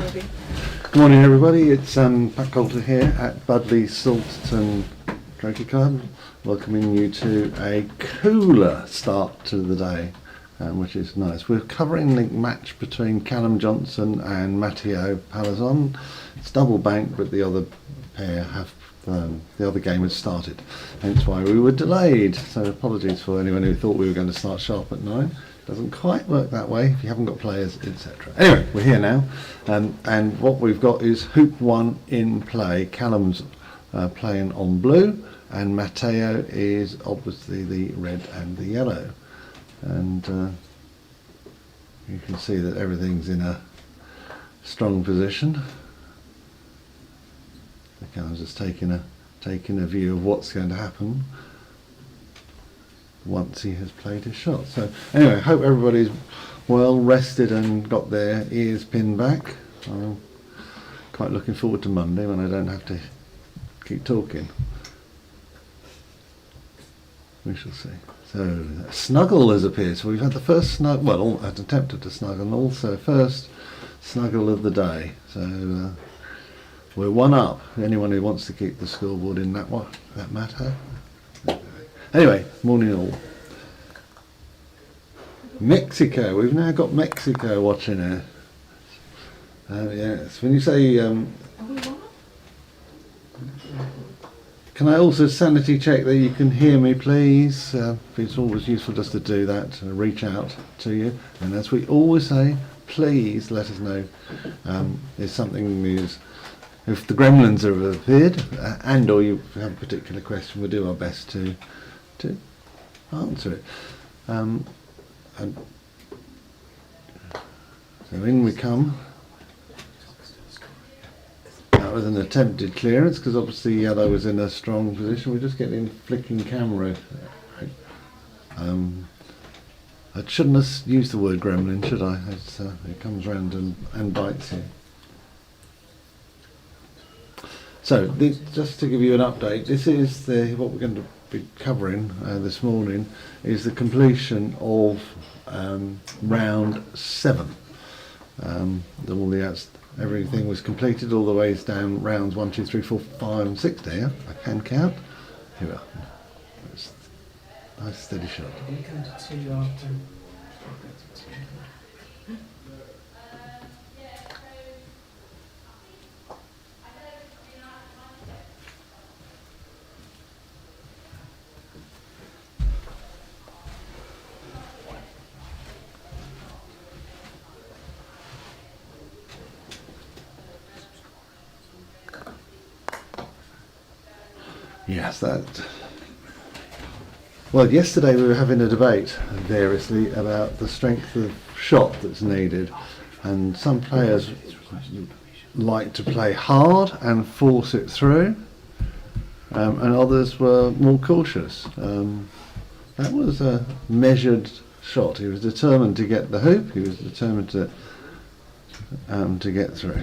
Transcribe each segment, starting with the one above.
Toby. Good morning, everybody. It's Pat Coulter here at Budleigh Salterton Croquet Club, welcoming you to a cooler start to the day, which is nice. We're covering the match between Callum Johnson and Matteo Palazon. It's double bank, but the other pair have the other game had started, hence why we were delayed. So apologies for anyone who thought we were going to start sharp at 9. Doesn't quite work that way if you haven't got players, etc. Anyway, we're here now, and what we've got is Hoop 1 in play. Callum's playing on blue, and Matteo is obviously the red and the yellow. And you can see that everything's in a strong position. Callum's just taking a view of what's going to happen once he has played his shot. So anyway, hope everybody's well rested and got their ears pinned back. I'm quite looking forward to Monday when I don't have to keep talking. We shall see. So a snuggle has appeared. So we've had the first snuggle, well, I've attempted to snuggle, and also first snuggle of the day. So we're one up. Anyone who wants to keep the scoreboard in that matter. Anyway, morning all. Mexico, we've now got Mexico watching here. Yes, when you say, can I also sanity check that you can hear me, please? It's always useful just to do that, reach out to you. And as we always say, please let us know if something is, if the gremlins have appeared, and or you have a particular question, we'll do our best to answer it. And so in we come. That was an attempted clearance because obviously yellow was in a strong position. We're just getting flicking camera. I shouldn't have used the word gremlin, should I? It comes round and bites you. So just to give you an update, this is what we're going to be covering this morning is the completion of round 7. Everything was completed all the ways down rounds 1, 2, 3, 4, 5 and 6 there. I can count. Here we are. Nice steady shot. You come to 2 after. Yes, well, yesterday we were having a debate variously about the strength of shot that's needed, and some players like to play hard and force it through, and others were more cautious. That was a measured shot. He was determined to get the hoop. He was determined to get through.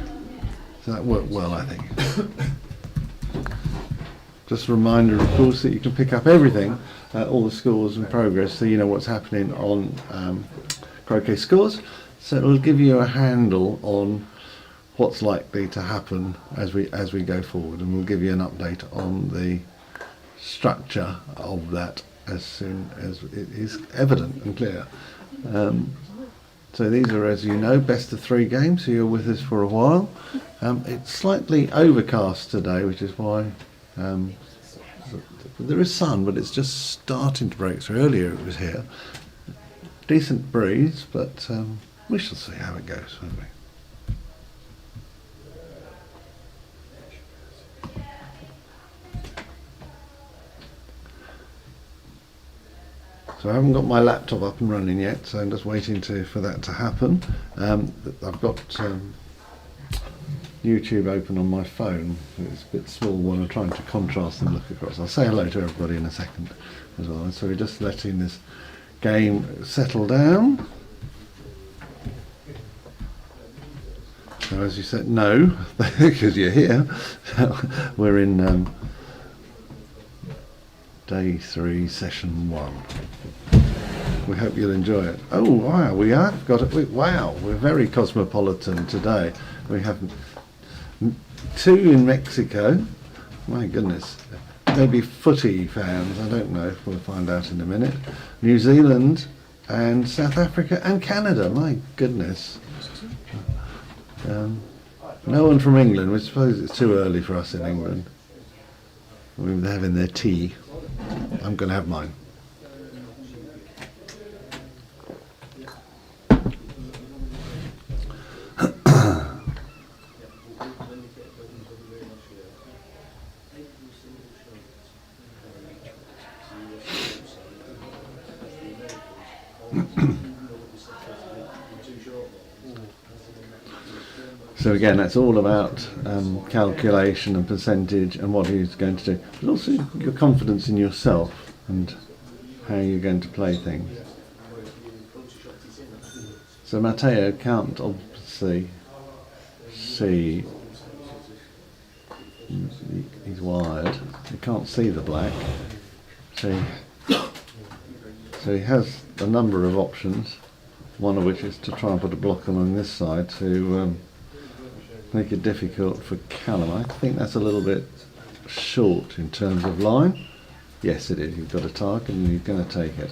So that worked well, I think. Just a reminder, of course, that you can pick up everything, all the scores and progress, so you know what's happening on Croquet Scores. So it'll give you a handle on what's likely to happen as we go forward, and we'll give you an update on the structure of that as soon as it is evident and clear. So these are, as you know, best of 3 games, so you're with us for a while. It's slightly overcast today, which is why there is sun, but it's just starting to break through. Earlier it was here. Decent breeze, but we shall see how it goes, won't we? So I haven't got my laptop up and running yet, so I'm just waiting for that to happen. I've got YouTube open on my phone. It's a bit small when I'm trying to contrast and look across. I'll say hello to everybody in a second as well. So we're just letting this game settle down. So as you said, no, because you're here. We're in day 3, session 1. we hope you'll enjoy it. Oh wow, we have got it. Wow, we're very cosmopolitan today. We have 2 in Mexico. My goodness. Maybe footy fans, I don't know, we'll find out in a minute. New Zealand and South Africa and Canada, my goodness. No one from England. We suppose it's too early for us in England. They're having their tea. I'm going to have mine. So again, that's all about calculation and percentage and what he's going to do, but also your confidence in yourself and how you're going to play things. So Matteo can't obviously see, he's wired, he can't see the black, so he has a number of options, one of which is to try and put a block along this side to make it difficult for Callum. I think that's a little bit short in terms of line. Yes, it is. You've got a target and you're going to take it.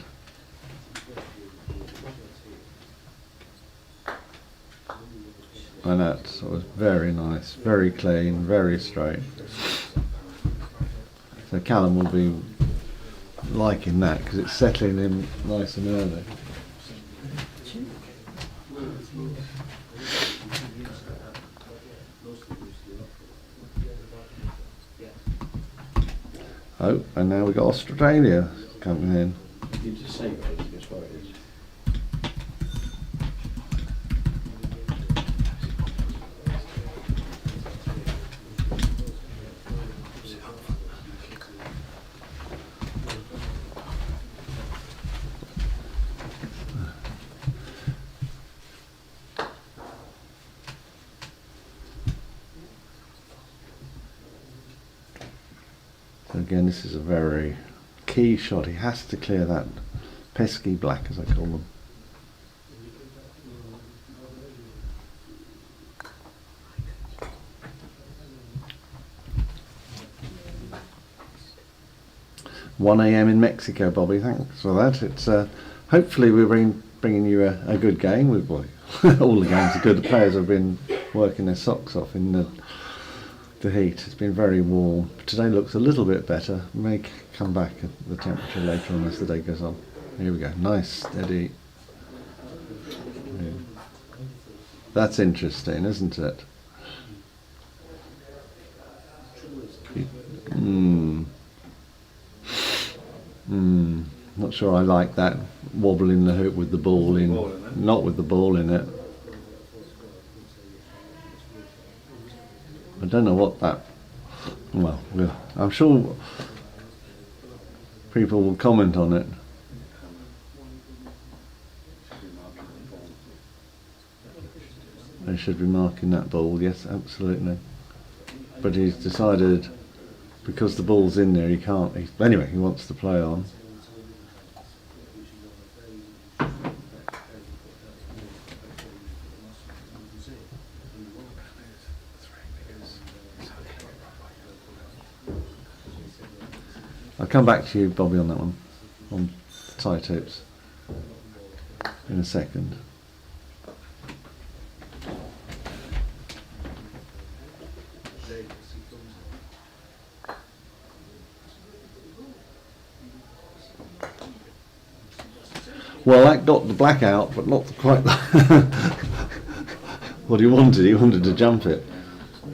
And that was very nice, very clean, very straight. So Callum will be liking that because it's settling him nice and early. Oh, and now we've got Australia coming in. You just say it's what it is. Again, this is a very key shot. He has to clear that pesky black, as I call them. (1 a.m. in Mexico, Bobby. Thanks for that. It's hopefully we're bringing you a good game. All the games are good. The players have been working their socks off in the heat. It's been very warm. Today looks a little bit better. May come back at the temperature later on as the day goes on. Here we go. Nice, steady. Yeah. That's interesting, isn't it? Not sure I like that wobble in the hoop with the ball in. Not with the ball in it. I don't know what that. Well, I'm sure people will comment on it. They should be marking that ball, yes, absolutely. But he's decided because the ball's in there, he can't. Anyway, he wants to play on. I'll come back to you, Bobby, on that one, on tie tips, in a second. Well, that got the black out, but not quite what he wanted. He wanted to jump it.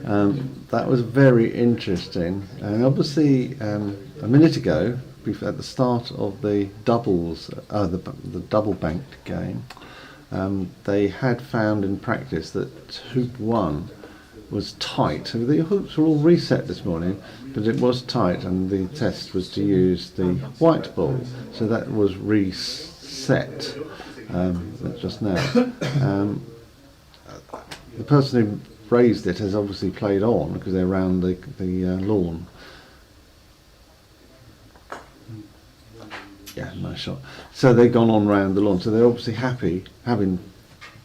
That was very interesting. And obviously, a minute ago, at the start of the doubles, the double banked game, they had found in practice that hoop 1 was tight. So the hoops were all reset this morning, but it was tight, and the test was to use the white ball. So that was reset just now. The person who raised it has obviously played on because they're around the lawn. Yeah, nice shot. So they've gone on round the lawn. So they're obviously happy, having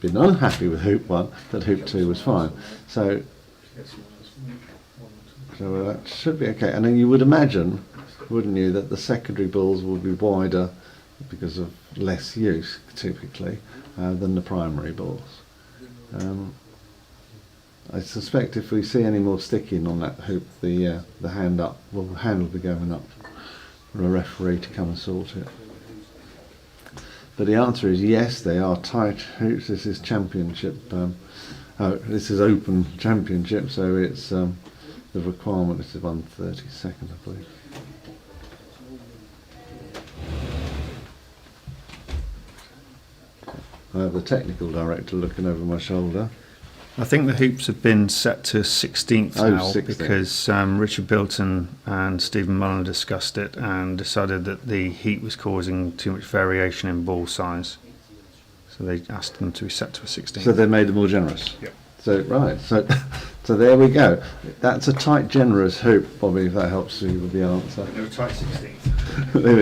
been unhappy with hoop 1, that hoop 2 was fine. So that should be okay. And then you would imagine, wouldn't you, that the secondary balls would be wider because of less use, typically, than the primary balls. I suspect if we see any more sticking on that hoop, the hand will be going up for a referee to come and sort it. But the answer is yes, they are tight hoops. This is championship. This is open championship, so it's the requirement is 1/32, I believe. I have the technical director looking over my shoulder. I think the hoops have been set to 16th Oh, now 16th. because Richard Bilton and Stephen Mullen discussed it and decided that the heat was causing too much variation in ball size. So they asked them to be set to a 16th. So they made them more generous. Yep. So right, so there we go. That's a tight, generous hoop, Bobby. If that helps you with the answer. They were tight 16th. They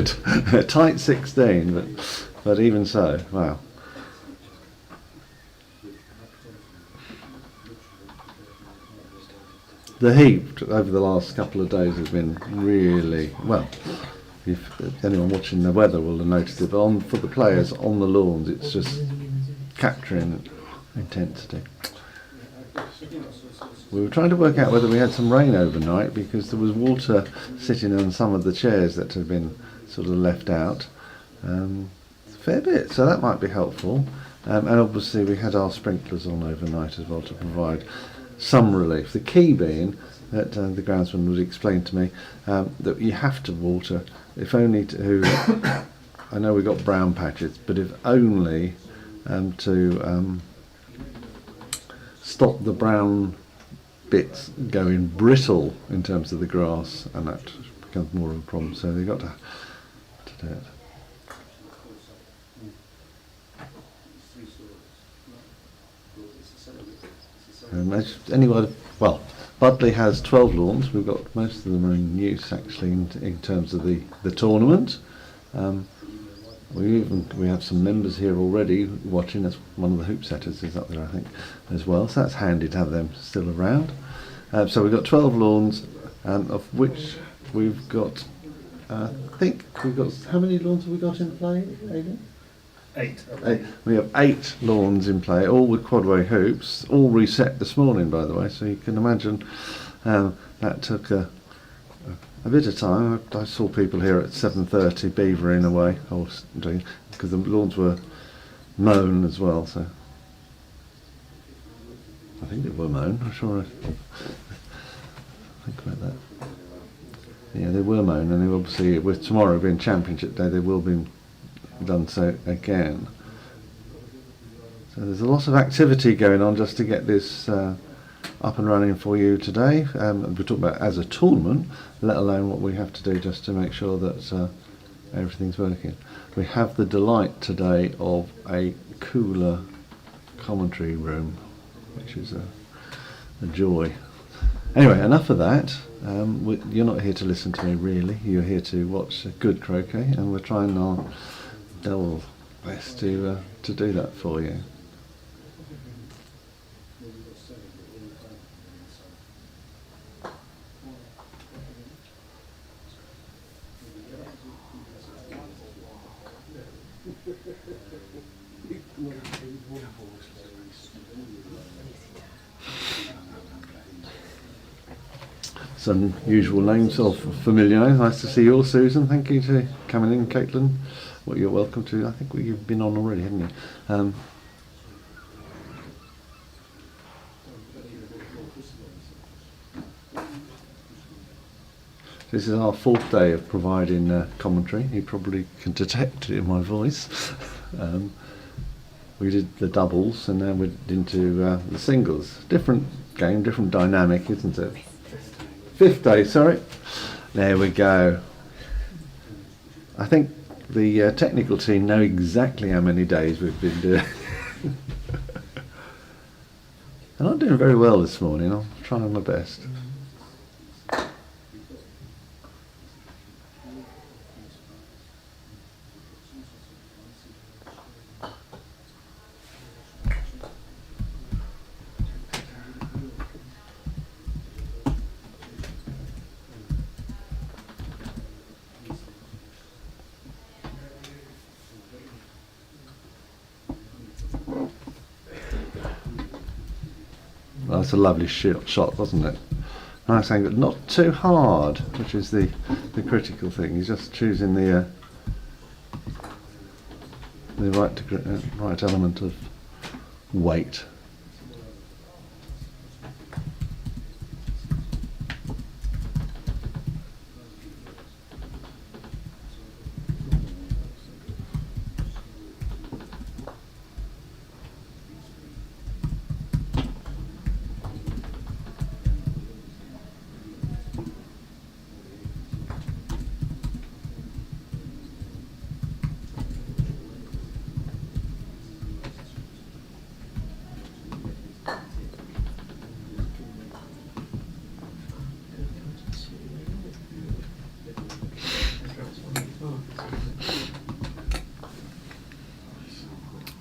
were tight 16, but even so, wow. The heat over the last couple of days has been really well. If anyone watching the weather will have noticed it, but for the players on the lawns, it's just capturing intensity. We were trying to work out whether we had some rain overnight because there was water sitting on some of the chairs that had been sort of left out. A fair bit, so that might be helpful. And obviously we had our sprinklers on overnight as well to provide some relief. The key being that the groundsman would explain to me that you have to water, if only to, I know we've got brown patches, but if only to stop the brown bits going brittle in terms of the grass, and that becomes more of a problem. So they've got to do it. Well, Budleigh has 12 lawns. We've got most of them are in use actually in terms of the tournament. We have some members here already watching. That's one of the hoop setters is up there, I think, as well. So that's handy to have them still around. So we've got 12 lawns, of which we've got. I think we've got. How many lawns have we got in play, Aidan? 8. We have 8 lawns in play, all with quadway hoops, all reset this morning, by the way. So you can imagine that took a bit of time. I saw people here at 7:30 beavering away, because the lawns were mown as well. So I think they were mown. I'm sure. Think about that. Yeah, they were mown, and they obviously, with tomorrow being Championship Day, they will be done so again. So there's a lot of activity going on just to get this up and running for you today. We're talking about as a tournament, let alone what we have to do just to make sure that everything's working. We have the delight today of a cooler commentary room, which is a joy. Anyway, enough of that. You're not here to listen to me really, you're here to watch good croquet, and we're trying our double best to do that for you. Some usual names of familiar. Nice to see you all, Susan. Thank you for coming in, Caitlin. Well, you're welcome to. I think you've been on already, haven't you? This is our 4th day of providing commentary. You probably can detect it in my voice. We did the doubles, and now we're into the singles. Different game, different dynamic, isn't it? 5th day, sorry. There we go. I think the technical team know exactly how many days we've been doing. And I'm doing very well this morning. I'm trying my best. That's a lovely shot, wasn't it? Nice angle, not too hard, which is the critical thing. He's just choosing the right element of weight.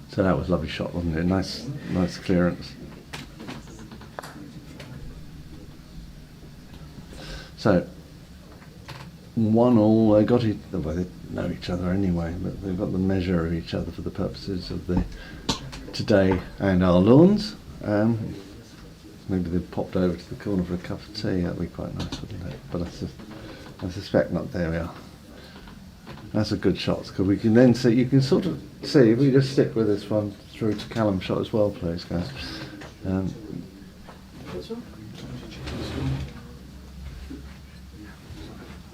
So that was a lovely shot, wasn't it? Nice clearance. So 1-1. They got it. Well, they know each other anyway, but they've got the measure of each other for the purposes of the today and our lawns. Maybe they've popped over to the corner for a cup of tea. That'd be quite nice, wouldn't it? But I suspect not. There we are. That's a good shot, because we can then see, you can sort of see, if we just stick with this one through to Callum's shot as well, please, guys.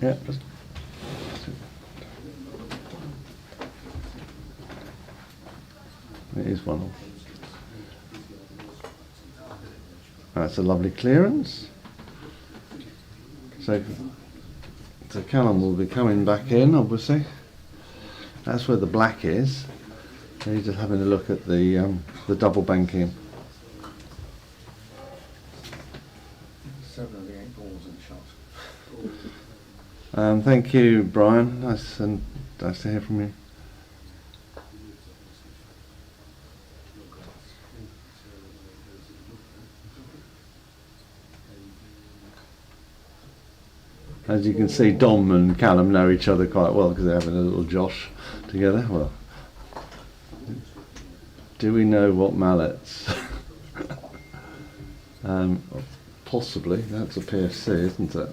Yeah, just. It is 1-1. That's a lovely clearance. So Callum will be coming back in, obviously. That's where the black is. So he's just having a look at the double banking. 7 of the 8 balls in the shot. Thank you, Brian. Nice to hear from you. As you can see, Dom and Callum know each other quite well because they're having a little josh together. Well, do we know what mallets? Possibly. That's a PFC, isn't it?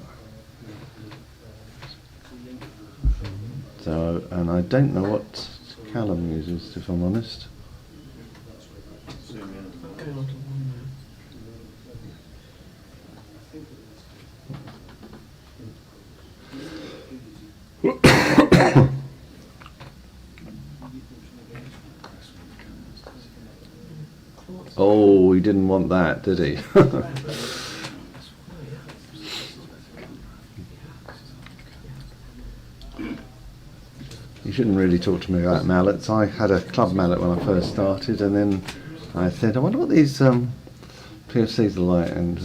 So, and I don't know what Callum uses, if I'm honest. Oh, he didn't want that, did he? You shouldn't really talk to me about mallets. I had a club mallet when I first started, and then I said, I wonder what these PFCs are like, and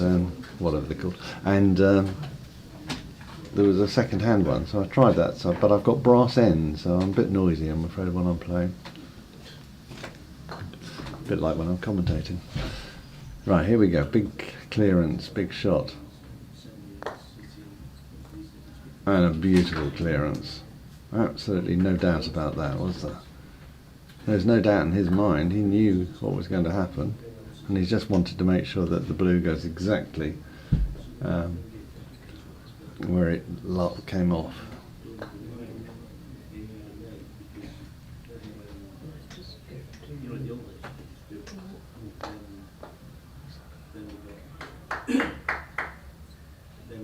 whatever they're called. And there was a second-hand one, so I tried that. But I've got brass ends, so I'm a bit noisy, I'm afraid, when I'm playing. A bit like when I'm commentating. Right, here we go. Big clearance, big shot. And a beautiful clearance. Absolutely no doubt about that, was there? There's no doubt in his mind. He knew what was going to happen, and he just wanted to make sure that the blue goes exactly where it came off.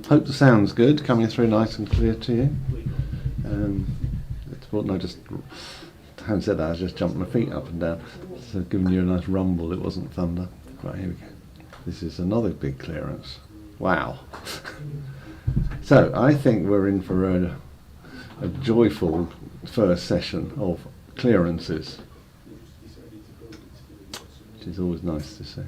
Hope the sound's good, coming through nice and clear to you. Having said that, I just jumped my feet up and down, so giving you a nice rumble. It wasn't thunder. Right, here we go. This is another big clearance. Wow. So I think we're in for a joyful first session of clearances, which is always nice to see.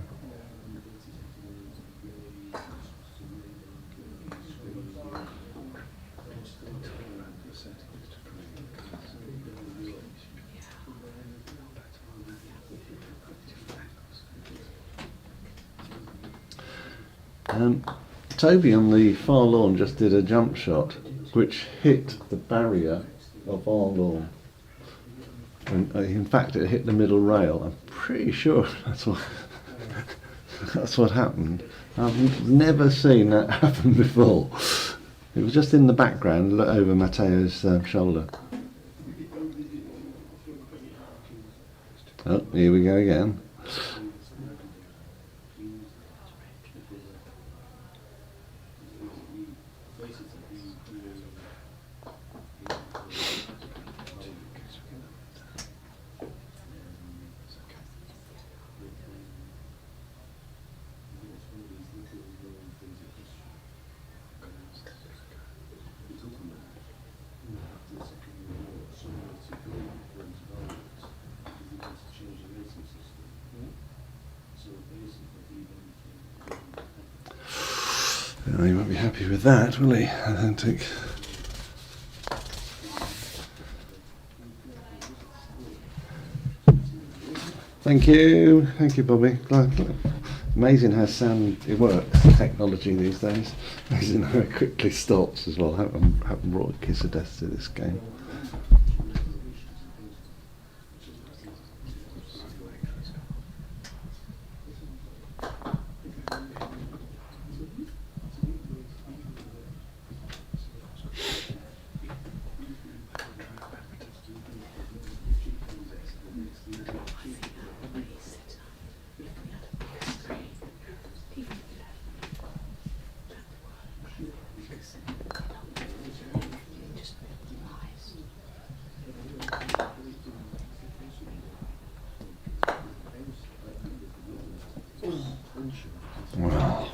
Toby on the far lawn just did a jump shot which hit the barrier of our lawn. And, in fact, it hit the middle rail. I'm pretty sure that's That's what happened. I've never seen that happen before. It was just in the background, look over Matteo's shoulder. Oh, here we go again. Oh, he won't be happy with that, will he? I don't think. Thank you, Bobby. Amazing how it works, the technology these days. Amazing how it quickly stops as well. I haven't brought a kiss of death to this game.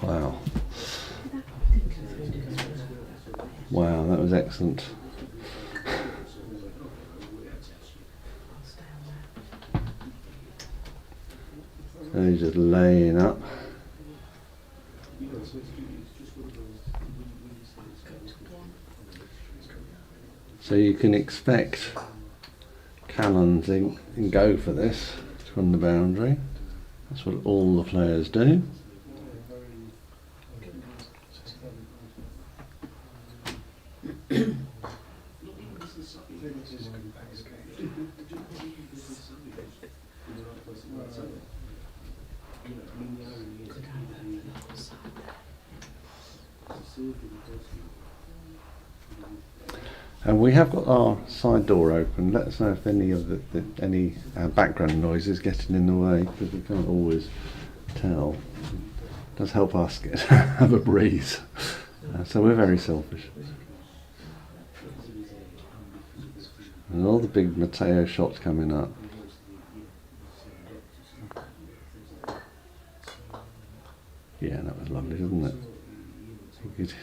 Wow. Wow, that was excellent. So he's just laying up. So you can expect cannons in go for this from the boundary. That's what all the players do. And we have got our side door open. Let us know if any of any background noise is getting in the way, because we can't always tell. It does help us have a breeze. So we're very selfish. And all the big Matteo shots coming up. Yeah, that was lovely, wasn't it? Good.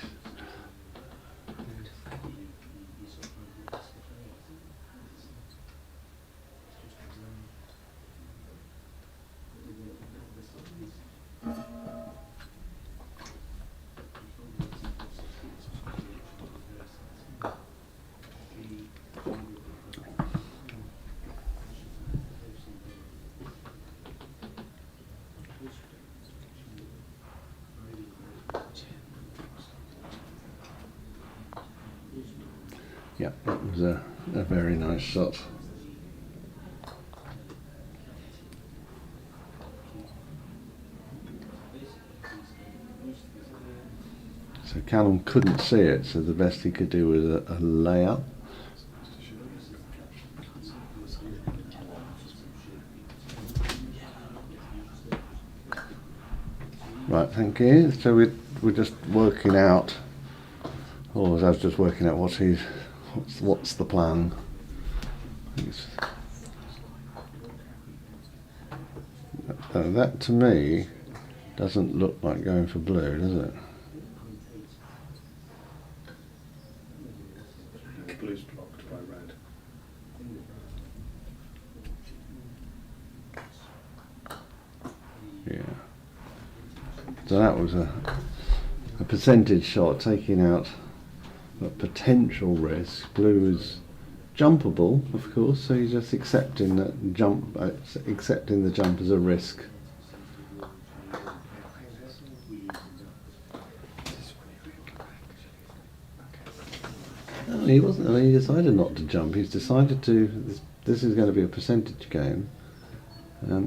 Yeah, that was a very nice shot. So Callum couldn't see it, so the best he could do was a layup. Right, thank you. So we're just working out, or I was just working out what's the plan. That to me doesn't look like going for blue, does it? Blue's blocked by red. Yeah. So that was a percentage shot, taking out a potential risk. Blue is jumpable, of course, so you're just accepting that accepting the jump as a risk. No, he wasn't. I mean, he decided not to jump. He's decided to. This is going to be a percentage game,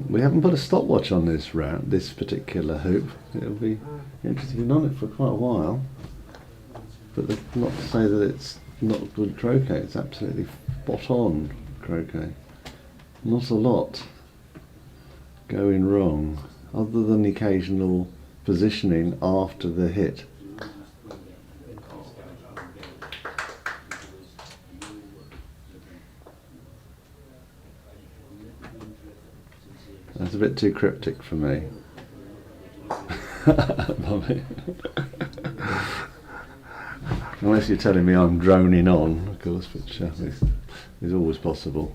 We haven't put a stopwatch on this round, this particular hoop. It'll be interesting. We've been on it for quite a while, but that's not to say that it's not good croquet. It's absolutely spot on croquet. Not a lot going wrong, other than the occasional positioning after the hit. That's a bit too cryptic for me. Bobby. Unless you're telling me I'm droning on, of course, which is always possible.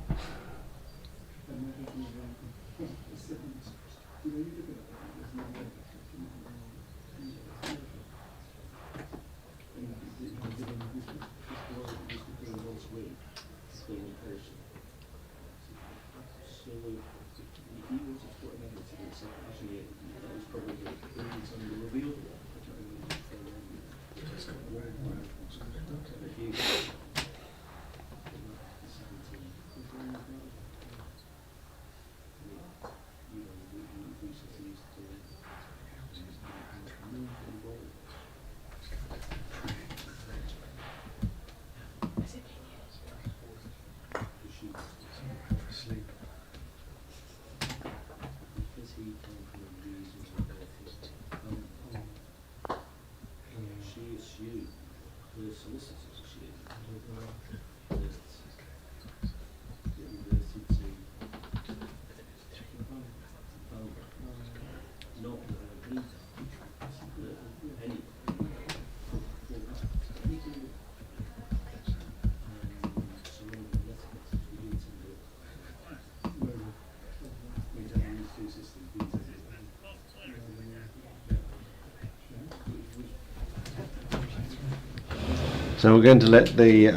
So we're going to let the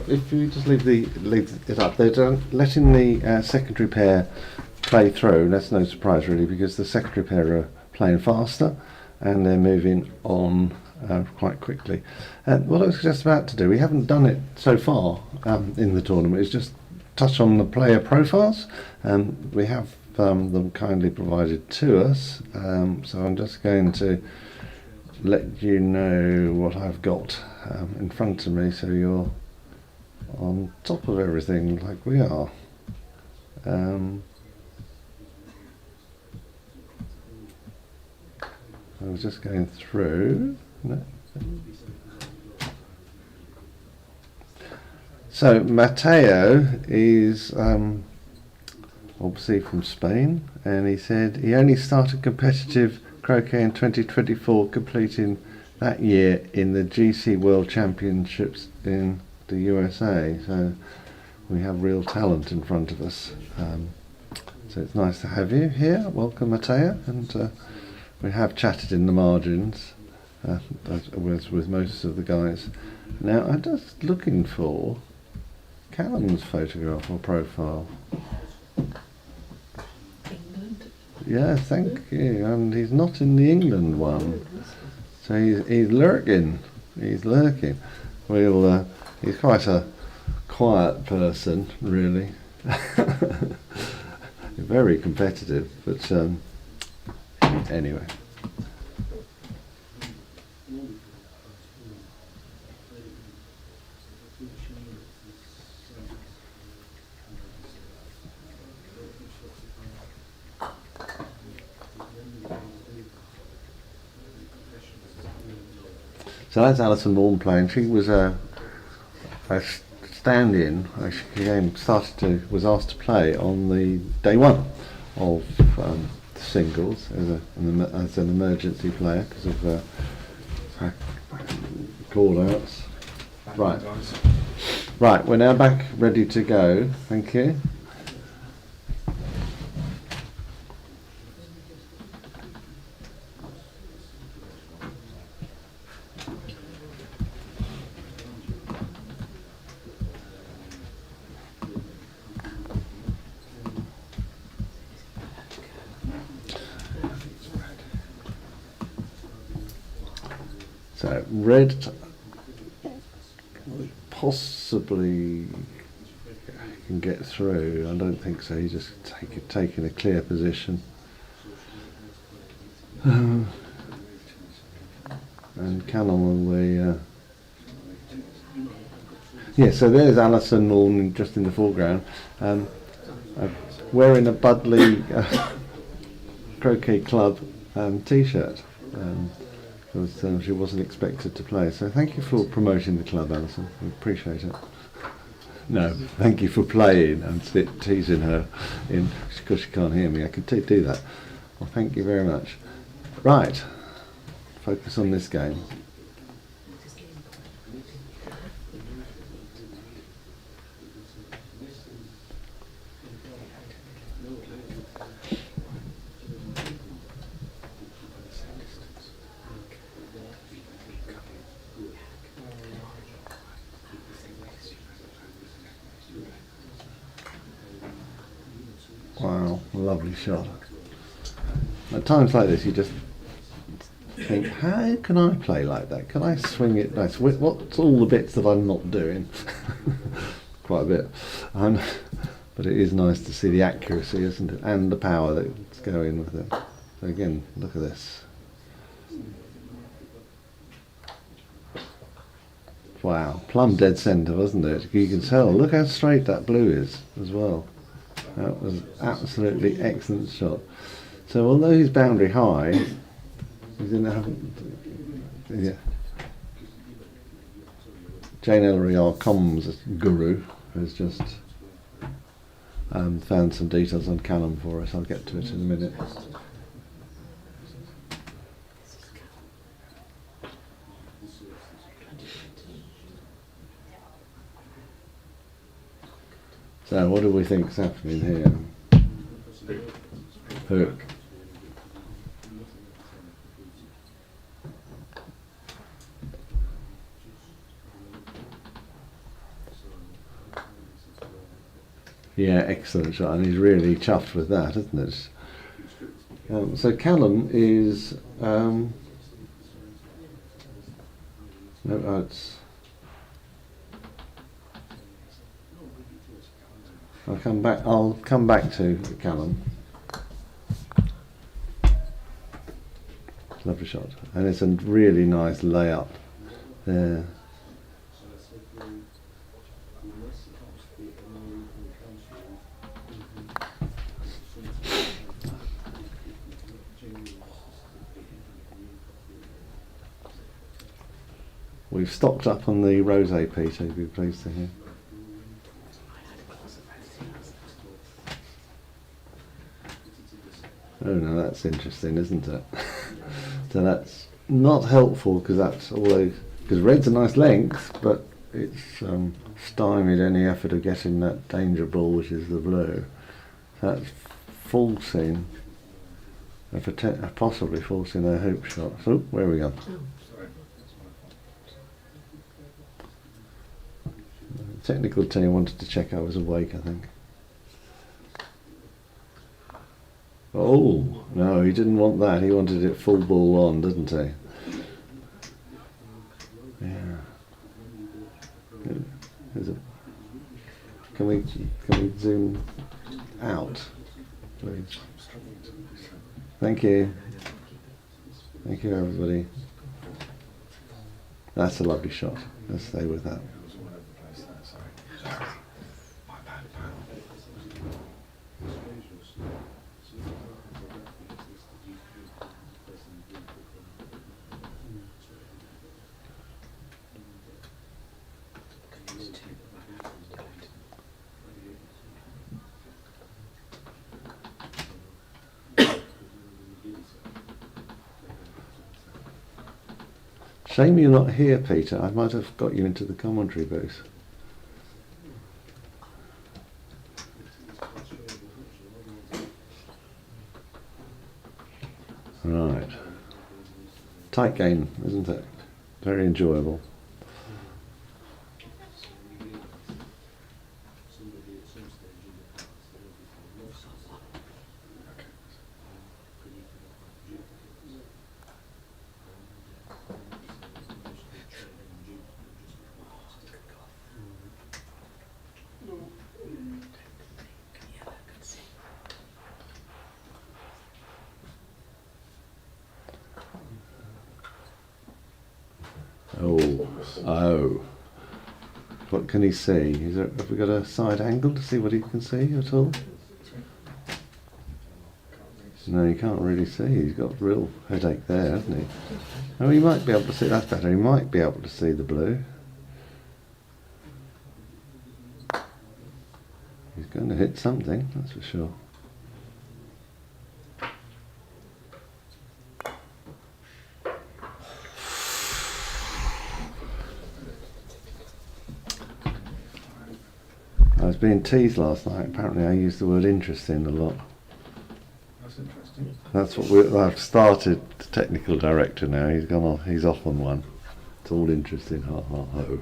if you just leave it up, they're letting the secondary pair play through. That's no surprise really, because the secondary pair are playing faster and they're moving on quite quickly. What I was just about to do, we haven't done it so far in the tournament, is just touch on the player profiles. We have them kindly provided to us, so I'm just going to let you know what I've got in front of me, so you're on top of everything like we are. I was just going through. No. So Mateo is obviously from Spain, and he said he only started competitive croquet in 2024, completing that year in the GC World Championships in the USA. So we have real talent in front of us. So it's nice to have you here. Welcome, Mateo. And we have chatted in the margins as with most of the guys. Now I'm just looking for Callum's photograph or profile. England. Yeah, thank you. And he's not in the England one, so he's lurking. He's lurking. He's quite a quiet person, really. Very competitive, but anyway. So that's Alison Vaughan playing. She was a stand-in. She was asked to play on the day one of singles as an emergency player because of call-outs. Right, we're now back ready to go. Thank you. So red possibly can get through. I don't think so. He's just taking a clear position. And Callum will be... yeah, so there's Alison Morn just in the foreground, wearing a Budleigh Croquet Club t-shirt, because she wasn't expected to play. So thank you for promoting the club, Alison. We appreciate it. No, thank you for playing and teasing her because she can't hear me. I could do that. Well, thank you very much. Right, focus on this game. Wow, lovely shot. At times like this you just think, how can I play like that? Can I swing it nice? What's all the bits that I'm not doing? Quite a bit. But it is nice to see the accuracy, isn't it? And the power that's going with it. So again, look at this. Wow, plumb dead centre, wasn't it? You can tell. Look how straight that blue is as well. That was absolutely excellent shot. So although he's boundary high, he's in the... Yeah. Jane Ellery, our comms guru, has just found some details on Callum for us. I'll get to it in a minute. So what do we think's happening here? Hook. Yeah, excellent shot, and he's really chuffed with that, isn't it? So Callum is no, it's... I'll come back to Callum. Lovely shot, and it's a really nice layup there. We've stocked up on the rosé, Peter. You'd be pleased to hear. Oh no, that's interesting, isn't it? So that's not helpful because red's a nice length, but it's stymied any effort of getting that danger ball, which is the blue. So that's forcing, possibly forcing their hoop shot. So where are we going? The technical team wanted to check I was awake, I think. Oh, no, he didn't want that. He wanted it full ball on, didn't he? Yeah. Can we zoom out, please? Thank you. Thank you, everybody. That's a lovely shot. Let's stay with that. Shame you're not here, Peter. I might have got you into the commentary booth. Right. Tight game, isn't it? Very enjoyable. Oh, oh. What can he see? Have we got a side angle to see what he can see at all? No, you can't really see. He's got a real headache there, hasn't he? Oh, he might be able to see. That's better. He might be able to see the blue. He's going to hit something, that's for sure. I was being teased last night. Apparently I used the word interesting a lot. That's interesting. That's what I've started the technical director now. He's gone off. He's off on one. It's all interesting. Ha ha ho.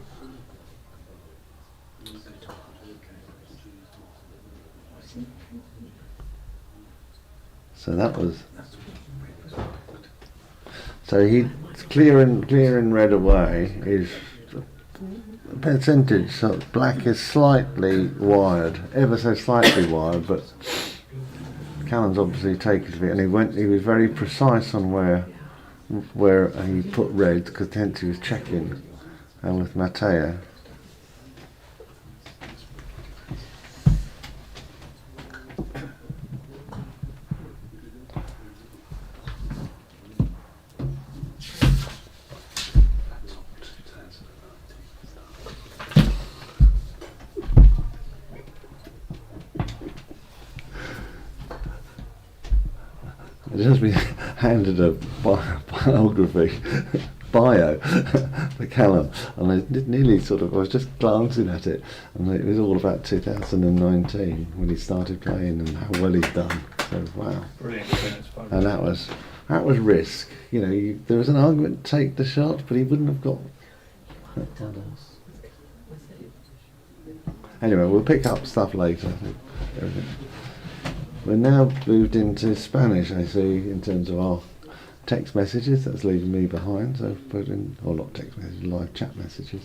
So that was. So he clearing red away is percentage. So black is slightly wired, ever so slightly wired, but Callum's obviously taken to it, and he was very precise on where he put red, because hence he was checking, and with Matteo. I just been handed a biography bio for Callum, and I did nearly I was just glancing at it, and it was all about 2019 when he started playing and how well he's done. So wow, Brilliant. and that was risk. You know, there was an argument to take the shot, but he wouldn't have got. Anyway, we'll pick up stuff later. I think. Everything. We're now moved into Spanish, I see, in terms of our text messages. That's leaving me behind, so I've put in, or not text messages, live chat messages.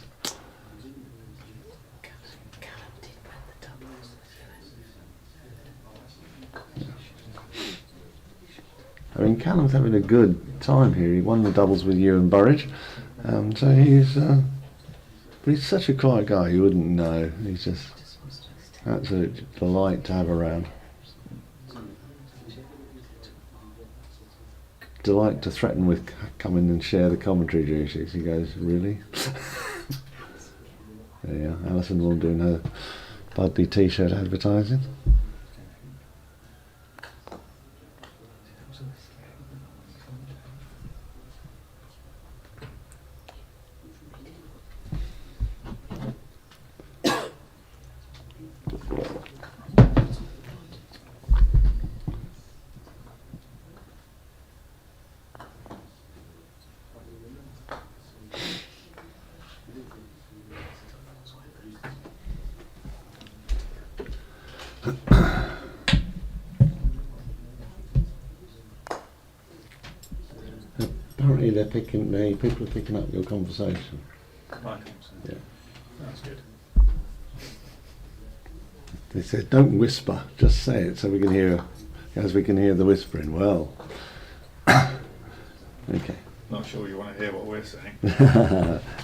I mean, Callum's having a good time here. He won the doubles with you and Burridge, so he's such a quiet guy, you wouldn't know. He's just absolute delight to have around. Delight to threaten with come in and share the commentary duties. He goes, really? There you are. Alison Wall doing her Budleigh t-shirt advertising. Apparently people are picking up your conversation. I think so. Yeah. That's good. They said, don't whisper, just say it so we can hear, as we can hear the whispering. Well, okay. Not sure you want to hear what we're saying.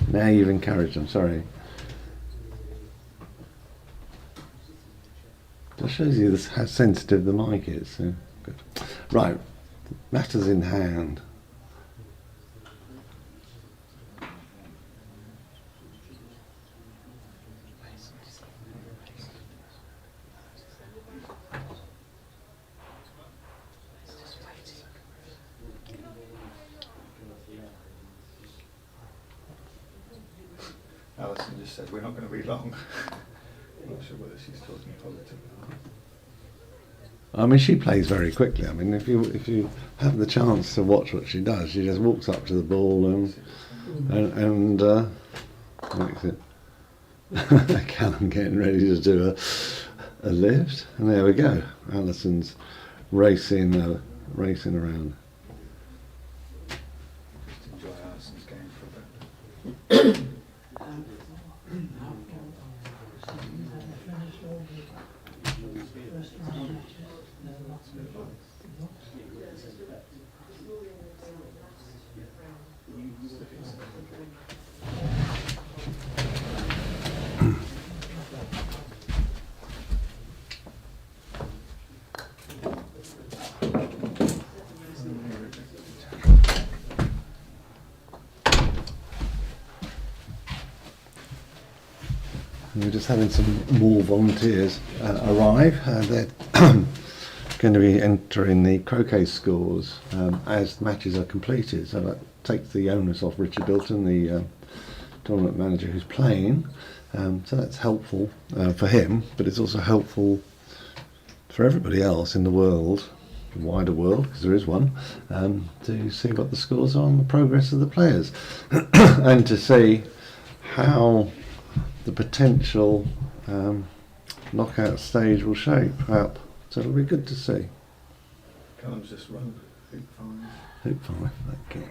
Now you've encouraged them, sorry. Just shows you this, how sensitive the mic is. So good. Right, matters in hand. Alison just said we're not going to be long. I'm not sure whether she's talking politics. I mean, she plays very quickly. I mean, if you have the chance to watch what she does, she just walks up to the ball and makes it. Callum getting ready to do a lift, and there we go. Alison's racing around. Just enjoy Alison's game for a bit. We're just having some more volunteers arrive. They're going to be entering the croquet scores as matches are completed. So that takes the onus off Richard Bilton, the tournament manager who's playing. So that's helpful for him, but it's also helpful for everybody else in the world, the wider world, because there is one, to see what the scores are and the progress of the players, and to see how the potential knockout stage will shape up. So it'll be good to see. Callum's just run hoop 5. Hoop 5, okay.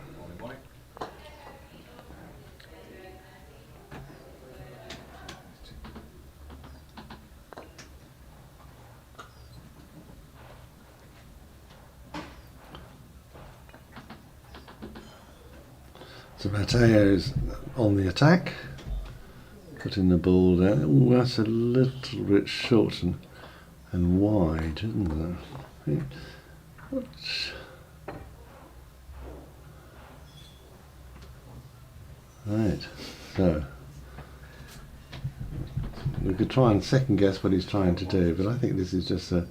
So Matteo's on the attack, putting the ball down. Oh, that's a little bit short and wide, isn't it? Right, so we could try and second guess what he's trying to do, but I think this is just a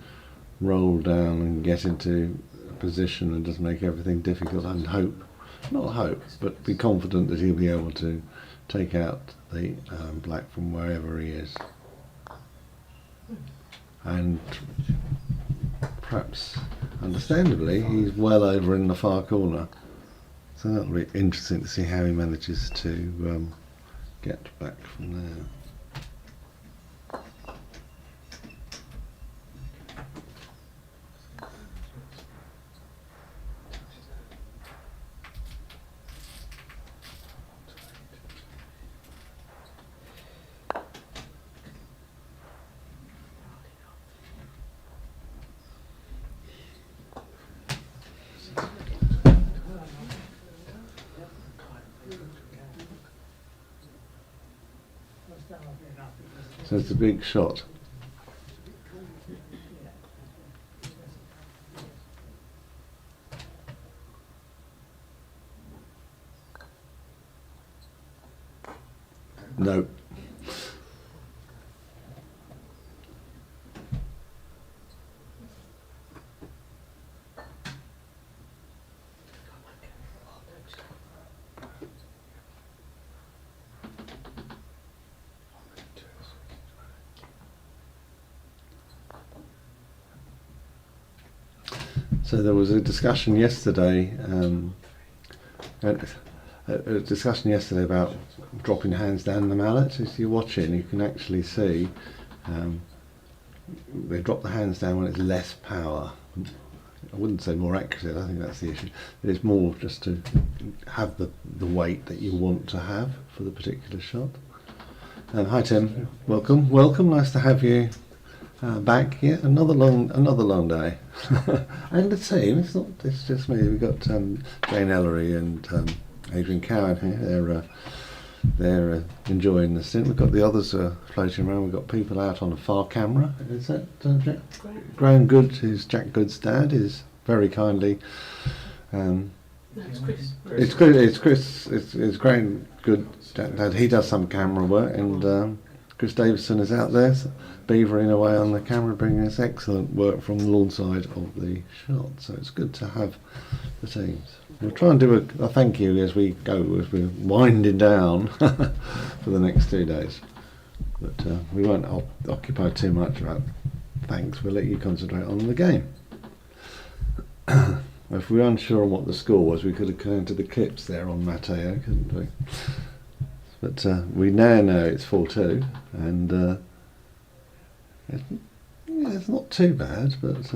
roll down and get into a position and just make everything difficult and hope. Not hope, but be confident that he'll be able to take out the black from wherever he is. And perhaps, understandably, he's well over in the far corner. So that'll be interesting to see how he manages to get back from there. So it's a big shot. No. So there was a discussion yesterday, about dropping hands down the mallet. If you're watching, you can actually see they drop the hands down when it's less power. I wouldn't say more accurate, I think that's the issue. It's more just to have the weight that you want to have for the particular shot. Hi Tim, welcome. Nice to have you back. Yeah, another long day. And the team, it's just me. We've got Jane Ellery and Adrian Cowan here. They're enjoying the stint. We've got the others floating around. We've got people out on a far camera. Is that Jack? Graham Good, who's Jack Good's dad, is very kindly. It's Chris. It's Chris. It's Graham Good's dad. He does some camera work, and Chris Davison is out there beavering away on the camera, bringing us excellent work from the lawn side of the shot. So it's good to have the teams. We'll try and do a thank you as we go, as we're winding down for the next 2 days. But we won't occupy too much about thanks. We'll let you concentrate on the game. If we were unsure on what the score was, we could have counted the clips there on Matteo, couldn't we? But we now know it's 4-2, and it's not too bad, but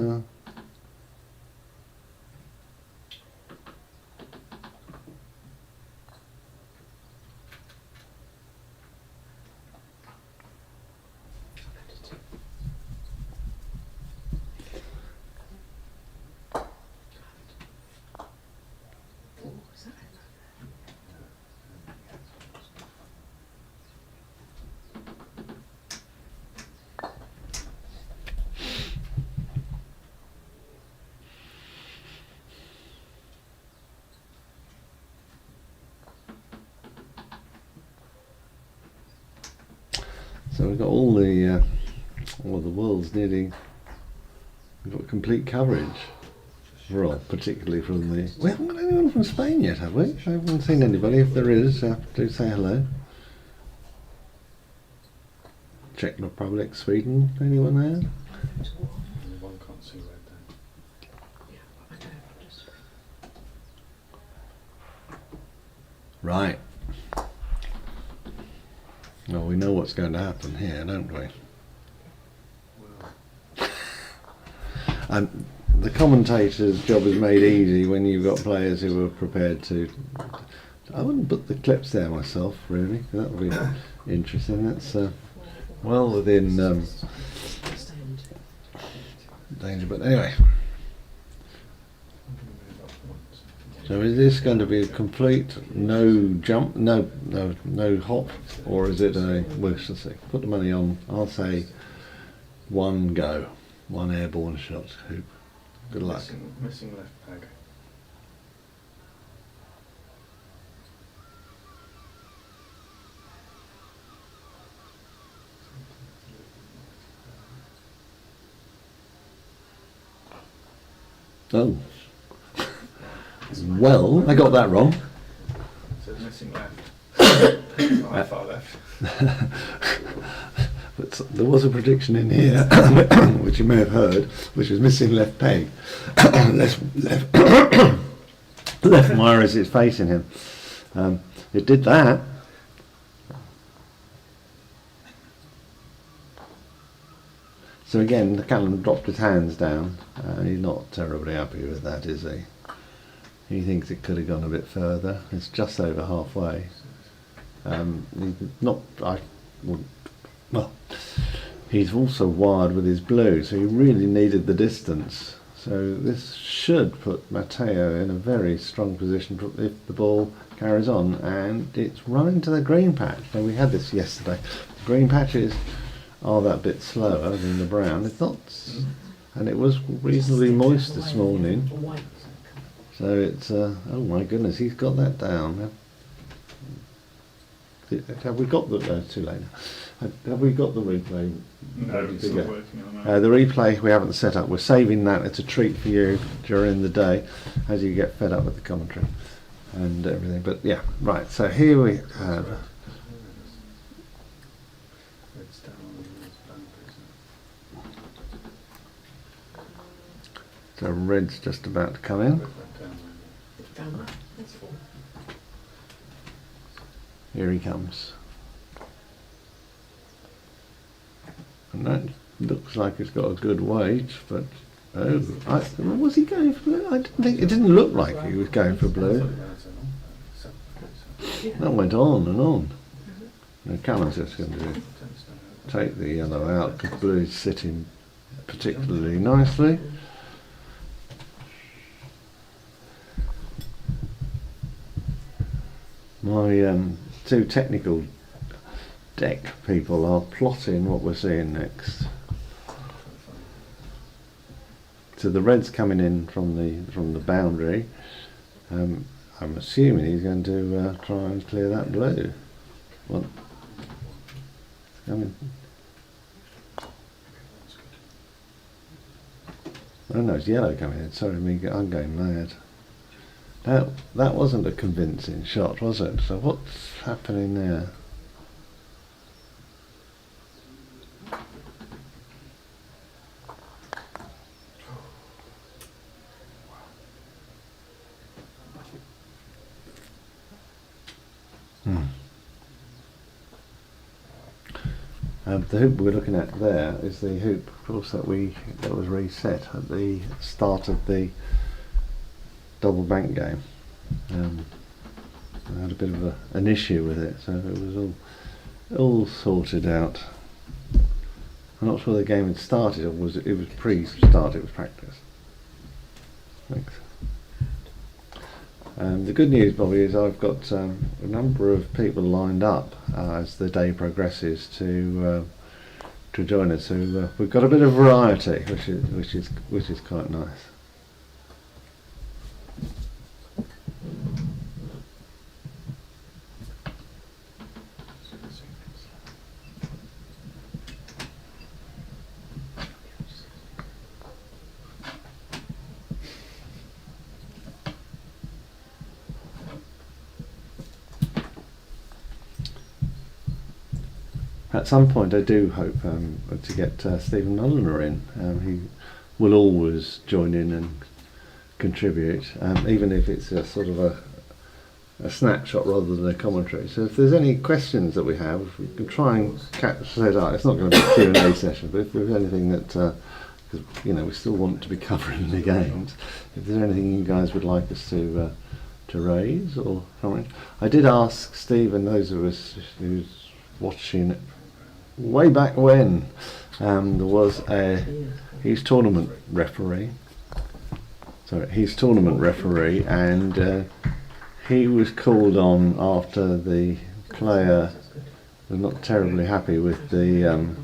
So we've got all the world's nearly. We've got complete coverage. Well, particularly from the. We haven't got anyone from Spain yet, have we? I haven't seen anybody. If there is, do say hello. Czech Republic, Sweden. Anyone there? One can't see red then. Right. Well, we know what's going to happen here, don't we? And the commentator's job is made easy when you've got players who are prepared to. I wouldn't put the clips there myself, really. That would be interesting. That's well within danger, but anyway. So is this going to be a complete no jump, no hop, or is it a? We'll see. Put the money on. I'll say one go, one airborne shot. Hoop. Good luck. Missing left peg. Oh. Well, I got that wrong. It says missing left. Not far left. But there was a prediction in here, which you may have heard, which was missing left peg. left wire as it's facing him. It did that. So again, the Callum dropped his hands down. He's not terribly happy with that, is he? He thinks it could have gone a bit further. It's just over halfway. He's not. I wouldn't. Well, he's also wired with his blue, so he really needed the distance. So this should put Matteo in a very strong position if the ball carries on, and it's running to the green patch. Now we had this yesterday. The green patches are that bit slower than the brown. It's not, and it was reasonably moist this morning. So it's oh my goodness, he's got that down. Have we got the too late? Have we got the replay? No, it's not working at the moment. The replay we haven't set up. We're saving that. It's a treat for you during the day as you get fed up with the commentary and everything. But yeah, right. So here we have. Red's down on the blank, So red's just about to come in. down. Here he comes. And that looks like it's got a good weight, but was he going for blue? I didn't think it didn't look like he was going for blue. That went on and on. Now Callum's just going to take the yellow out because blue is sitting particularly nicely. My two technical deck people are plotting what we're seeing next. So the red's coming in from the boundary. I'm assuming he's going to try and clear that blue. Well, I mean, oh no, it's yellow coming in. Sorry, I'm going mad. That wasn't a convincing shot, was it? So what's happening there? The hoop we're looking at there is the hoop, of course, that was reset at the start of the double bank game. I had a bit of an issue with it, so it was all sorted out. I'm not sure the game had started, or it was pre-start, it was practice. Thanks. The good news, Bobby, is I've got a number of people lined up as the day progresses to join us. So we've got a bit of variety, which is quite nice. at some point I do hope to get Stephen Mulliner in. He will always join in and contribute, even if it's a sort of a snapshot rather than a commentary. So if there's any questions that we have, we can try and catch it out. It's not going to be a Q&A session, but if there's anything that, because we still want to be covering the games, if there's anything you guys would like us to raise or comment. I did ask Steve and those of us who's watching way back when, there was he's tournament referee, and he was called on after the player was not terribly happy with the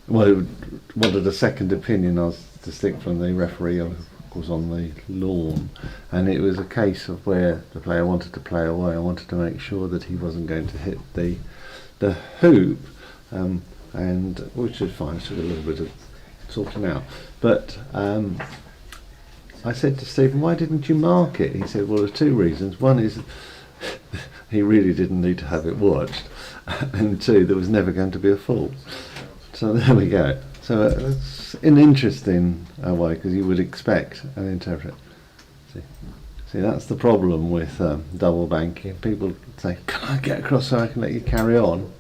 wanted a second opinion as distinct from the referee who was on the lawn, and it was a case of where the player wanted to play away. I wanted to make sure that he wasn't going to hit the hoop, and which is fine. It's took a little bit of sorting out, but I said to Stephen, why didn't you mark it? He said, well, there's two reasons. One is he really didn't need to have it watched, and two, there was never going to be a fault. So there we go. So it's an interesting way, because you would expect and interpret. See, that's the problem with double banking. People say, can I get across so I can let you carry on?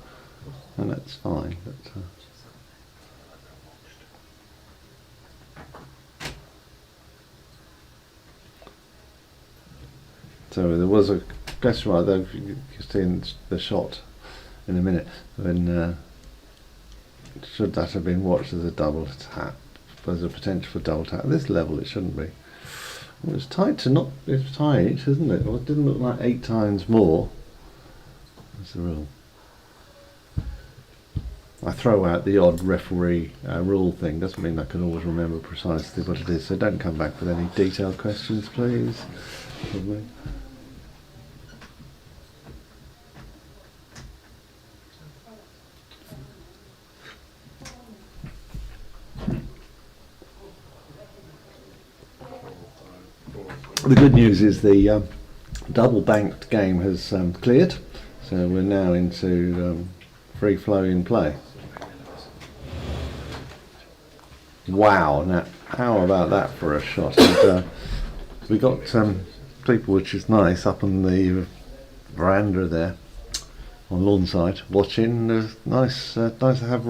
And that's fine. But, so there was a question mark, though, you see in the shot in a minute, when should that have been watched as a double tap? There's a potential for double tap. At this level it shouldn't be. Well, it's tight to not, it's tight, isn't it? Well, it didn't look like 8 times more. That's the rule. I throw out the odd referee rule thing. Doesn't mean I can always remember precisely what it is, so don't come back with any detailed questions, please. The good news is the double banked game has cleared, so we're now into free flowing play. Wow, now how about that for a shot? And, we got people, which is nice, up on the veranda there on Lawnside watching. Nice to have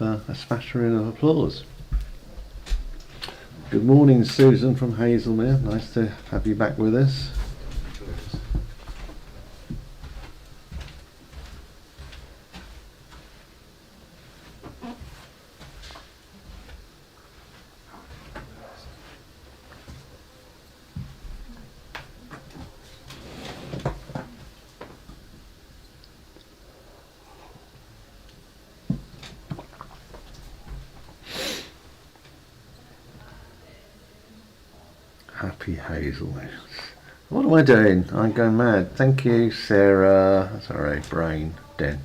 a smattering of applause. Good morning, Susan from Hazelmere. Nice to have you back with us. Happy Hazelmere. What am I doing? I'm going mad. Thank you, Sarah. Sorry, brain dead.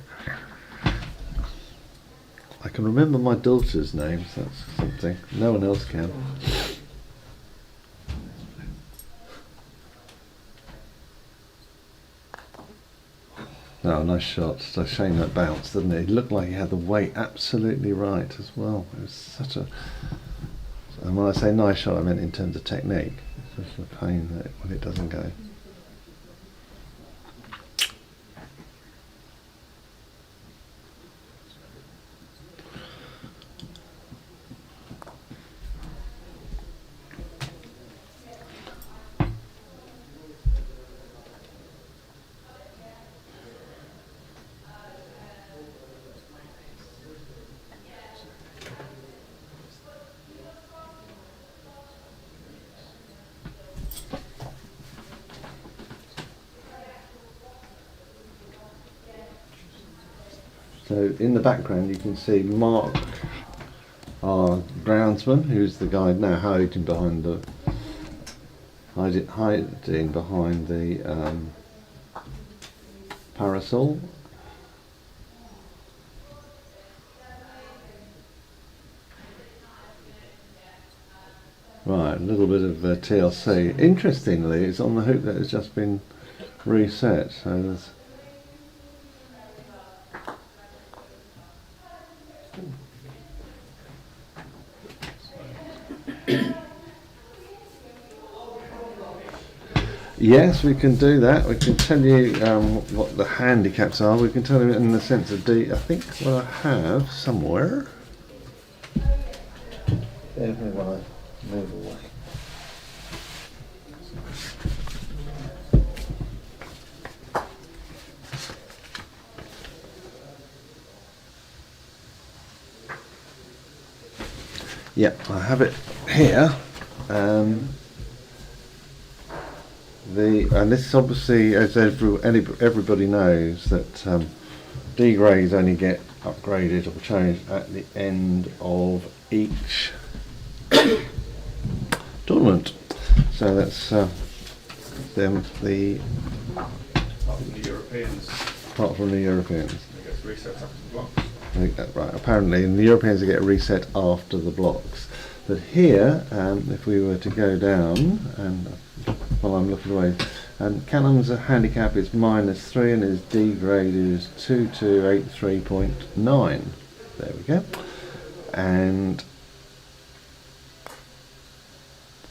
I can remember my daughter's names. That's something. No one else can. Oh, nice shot. It's a shame that bounced, didn't it? It looked like he had the weight absolutely right as well. It was such a... And when I say nice shot, I meant in terms of technique. It's just a pain that when it doesn't go. So in the background you can see Mark, our groundsman, who's the guy now hiding behind the parasol. Right, a little bit of TLC. Interestingly, it's on the hoop that has just been reset. So there's Yes, we can do that. We can tell you what the handicaps are. We can tell you in the sense of D. I think what I have somewhere. Every while I move away. Yeah, I have it here. And this is obviously, as everybody knows, that D grades only get upgraded or changed at the end of each tournament. So that's them. Apart from the Europeans. Apart from the Europeans. It gets reset after the blocks. I think that's right. Apparently, in the Europeans they get reset after the blocks. But here, if we were to go down, and while I'm looking away, and Callum's handicap is -3 and his D grade is 2283.9. There we go. And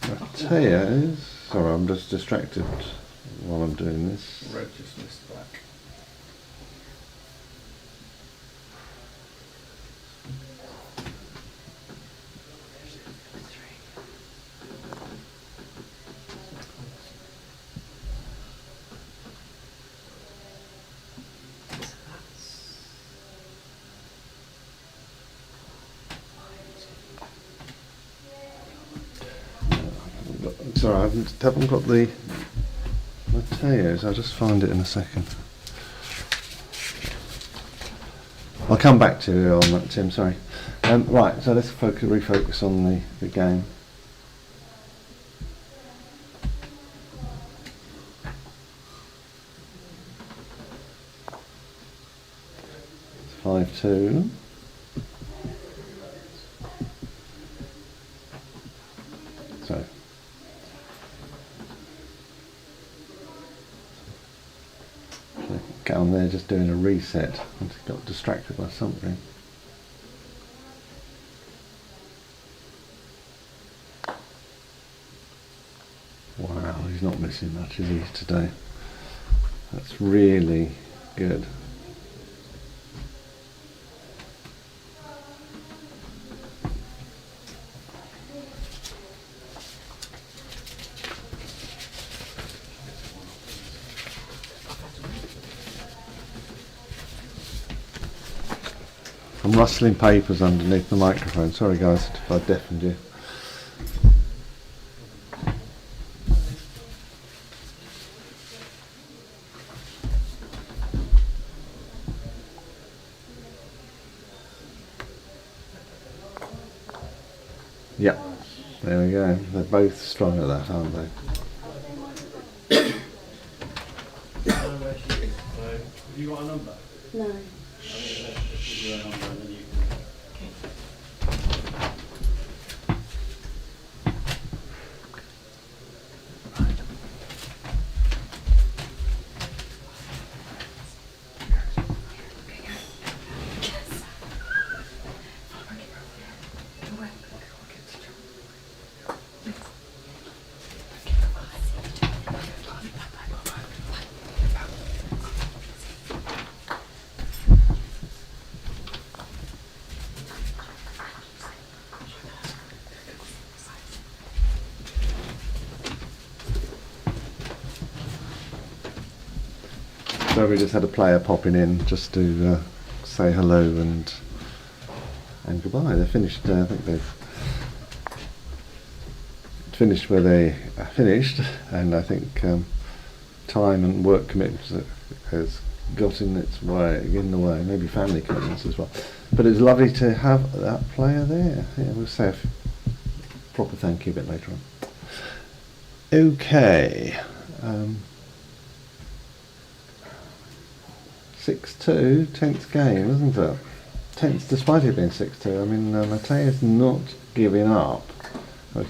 Matteo's, sorry, I'm just distracted while I'm doing this. Red just missed black. Sorry, I haven't got the Matteo's. I'll just find it in a second. I'll come back to you on that, Tim. Sorry. Right, so let's refocus on the game. It's 5-2. So. Down there just doing a reset. I just got distracted by something. Wow, he's not missing much, is he, today? That's really good. I'm rustling papers underneath the microphone. Sorry guys if I deafened you. Yep, there we go. They're both strong at that, aren't they? Have you got a number? No. So we just had a player popping in just to say hello and goodbye. They finished. I think they've finished where they finished, and I think time and work commitments has got in the way. Maybe family commitments as well. But it's lovely to have that player there. Yeah, we'll say a proper thank you a bit later on. Okay. 6-2, tense game, isn't it? Tense despite it being 6-2. I mean, Matteo's not giving up. Well,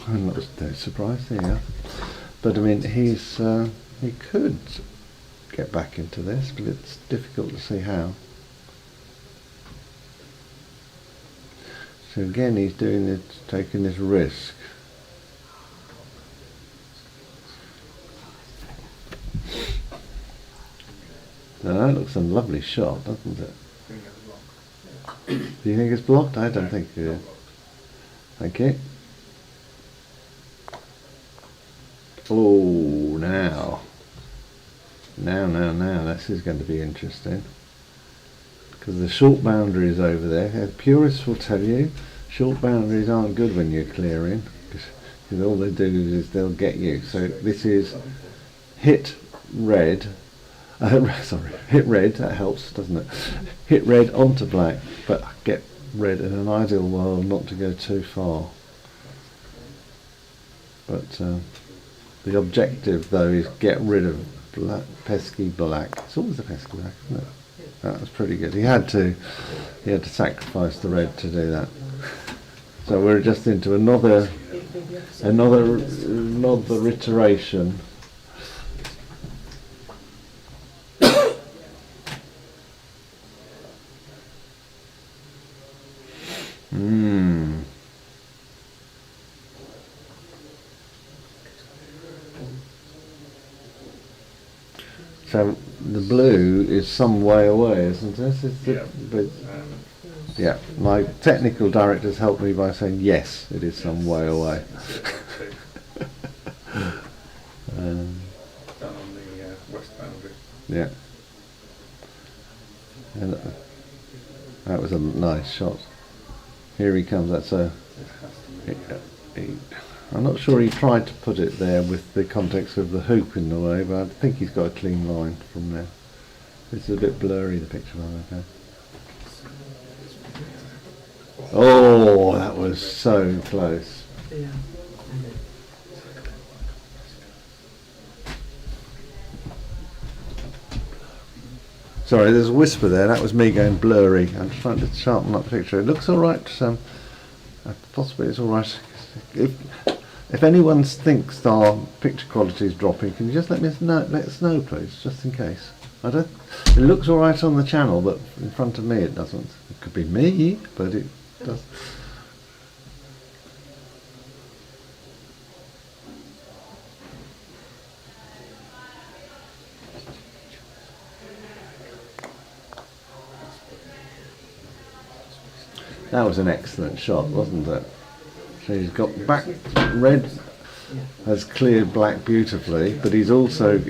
I'm not surprised here. But I mean, he could get back into this, but it's difficult to see how. So again, he's doing it, taking this risk. No, that looks a lovely shot, doesn't it? I think it was wrong. Do you think it's blocked? I don't think it is. Thank you. Oh, now, this is going to be interesting. Because the short boundaries over there, purists will tell you, short boundaries aren't good when you're clearing. Because all they do is they'll get you. So this is hit red. Sorry, hit red, that helps, doesn't it? Hit red onto black, but get red in an ideal world not to go too far. But the objective though is get rid of pesky black. It's always the pesky black, isn't it? That was pretty good. He had to sacrifice the red to do that. So we're just into another iteration. So the blue is some way away, isn't it? Yeah, my technical directors helped me by saying yes, it is some way away. Down on the west boundary. Yeah. And that was a nice shot. Here he comes. That's a. I'm not sure he tried to put it there with the context of the hoop in the way, but I think he's got a clean line from there. It's a bit blurry, the picture, okay. Oh, that was so close. Yeah. Sorry, there's a whisper there. That was me going blurry. I'm trying to sharpen up the picture. It looks all right. Possibly it's all right. If anyone thinks our picture quality is dropping, can you just let us know, please, just in case. It looks all right on the channel, but in front of me it doesn't. It could be me, but it does. That was an excellent shot, wasn't it? So he's got back red has cleared black beautifully, but he's also got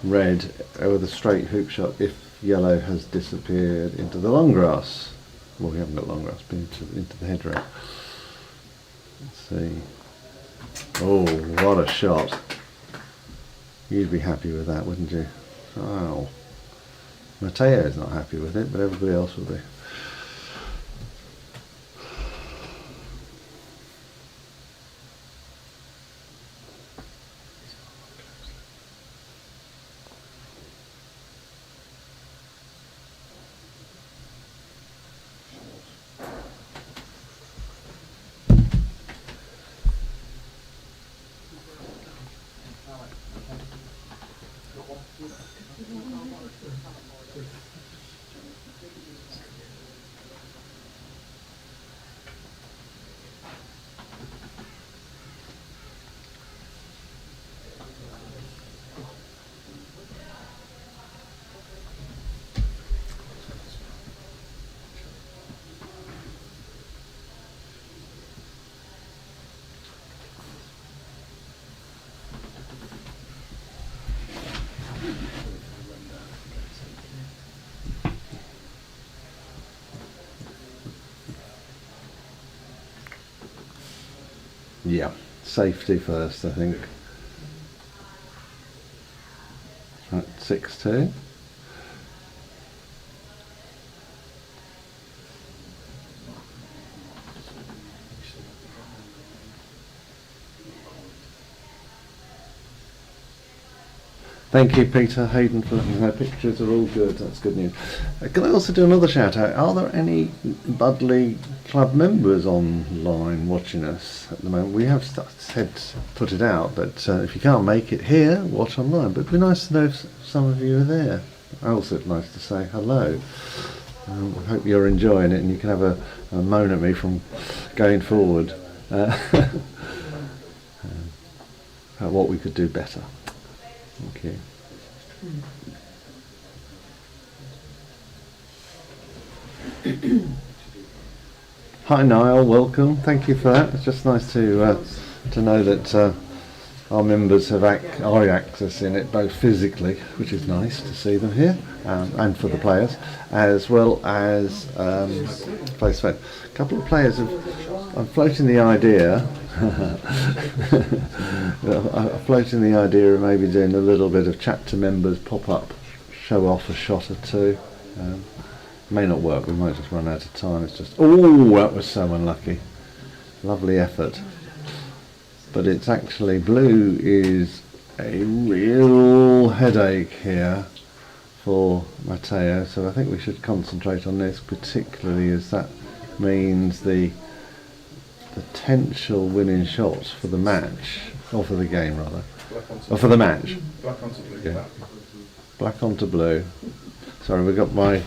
red with a straight hoop shot if yellow has disappeared into the long grass. Well, we haven't got long grass, but into the hedgerow. Let's see. Oh, what a shot! You'd be happy with that, wouldn't you? Oh, Matteo's not happy with it, but everybody else will be. Yeah, safety first, I think. Right, 6-2. Thank you, Peter Hayden, for letting me know. Pictures are all good. That's good news. Can I also do another shout out? Are there any Budleigh club members online watching us at the moment? We have put it out, but if you can't make it here, watch online. But it'd be nice to know if some of you are there. Also, it's nice to say hello. I hope you're enjoying it, and you can have a moan at me from going forward. what we could do better. Thank you. Hi Niall, welcome. Thank you for that. It's just nice to know that our members are accessing it both physically, which is nice to see them here, and for the players, as well as face to face. A couple of players I'm floating the idea. I'm floating the idea of maybe doing a little bit of chat to members, pop up, show off a shot or two. May not work, we might just run out of time. It's just, oh, that was so unlucky. Lovely effort. But it's actually, blue is a real headache here for Matteo, so I think we should concentrate on this, particularly as that means the potential winning shots for the match, or for the game rather, or for the match. Black onto blue. Yeah. Black onto blue. Sorry, we've got my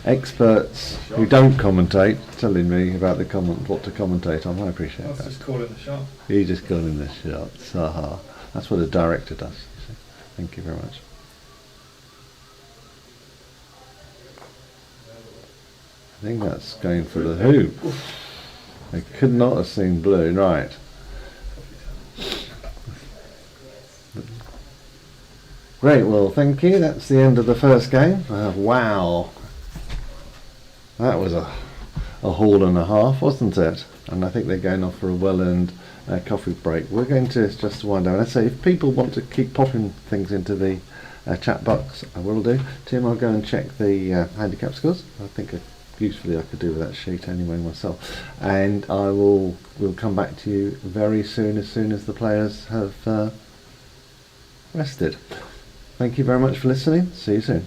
experts who don't commentate telling me about what to commentate on. I appreciate That's that. just calling the shot. You just got in the shots. Aha. That's what a director does. You see. Thank you very much. I think that's going for the hoop. I could not have seen blue. Right. Great, well thank you. That's the end of the first game. Wow. That was a haul and a half, wasn't it? And I think they're going off for a well-earned coffee break. We're going to just wind down. Let's say if people want to keep popping things into the chat box, I will do. Tim, I'll go and check the handicap scores. I think usefully I could do with that sheet anyway myself. And we'll come back to you very soon as the players have rested. Thank you very much for listening. See you soon.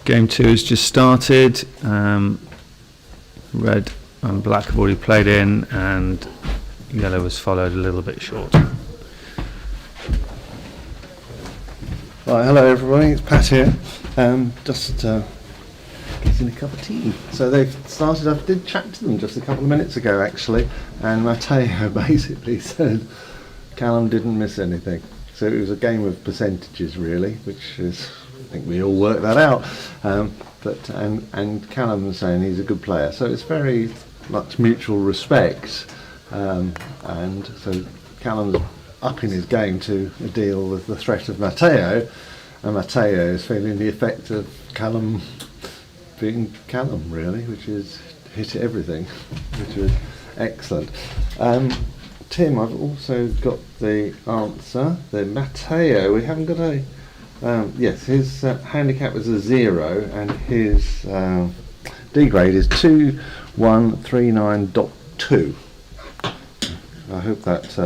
Game 2 has just started. Red and black have already played in, and yellow was followed a little bit short. Right, hello everybody, it's Pat here. Just getting a cup of tea. So they've started, I did chat to them just a couple of minutes ago actually, and Matteo basically said Callum didn't miss anything. So it was a game of percentages really, which is, I think we all worked that out. And Callum was saying he's a good player, so it's very much mutual respect. And so Callum's upping his game to deal with the threat of Matteo, and Matteo is feeling the effect of Callum being Callum really, which is hit everything, which was excellent. Tim, I've also got the answer. The Matteo, we haven't got a yes, his handicap is a 0 and his D grade is 2139.2. I hope that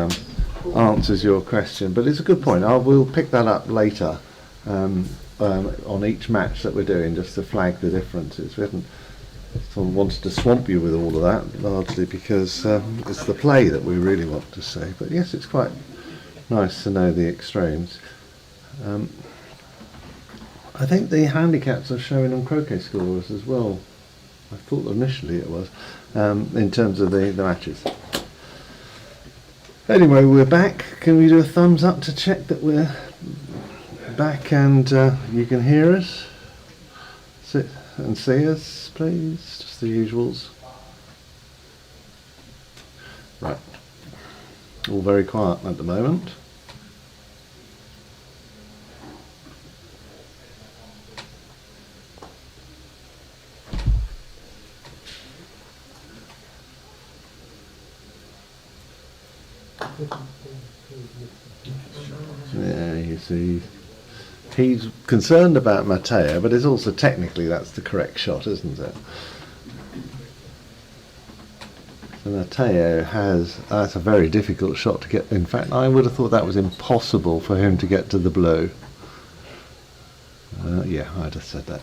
answers your question, but it's a good point. I will pick that up later on each match that we're doing, just to flag the differences. We haven't sort of wanted to swamp you with all of that, largely because it's the play that we really want to see. But yes, it's quite nice to know the extremes. I think the handicaps are showing on Croquet scores as well. I thought initially it was, in terms of the matches. Anyway, we're back. Can we do a thumbs up to check that we're back and you can hear us? Sit and see us, please. Just the usuals. Right. All very quiet at the moment. Yeah, you see, he's concerned about Matteo, but it's also technically that's the correct shot, isn't it? So Matteo has, that's a very difficult shot to get. In fact, I would have thought that was impossible for him to get to the blue. Yeah, I'd have said that.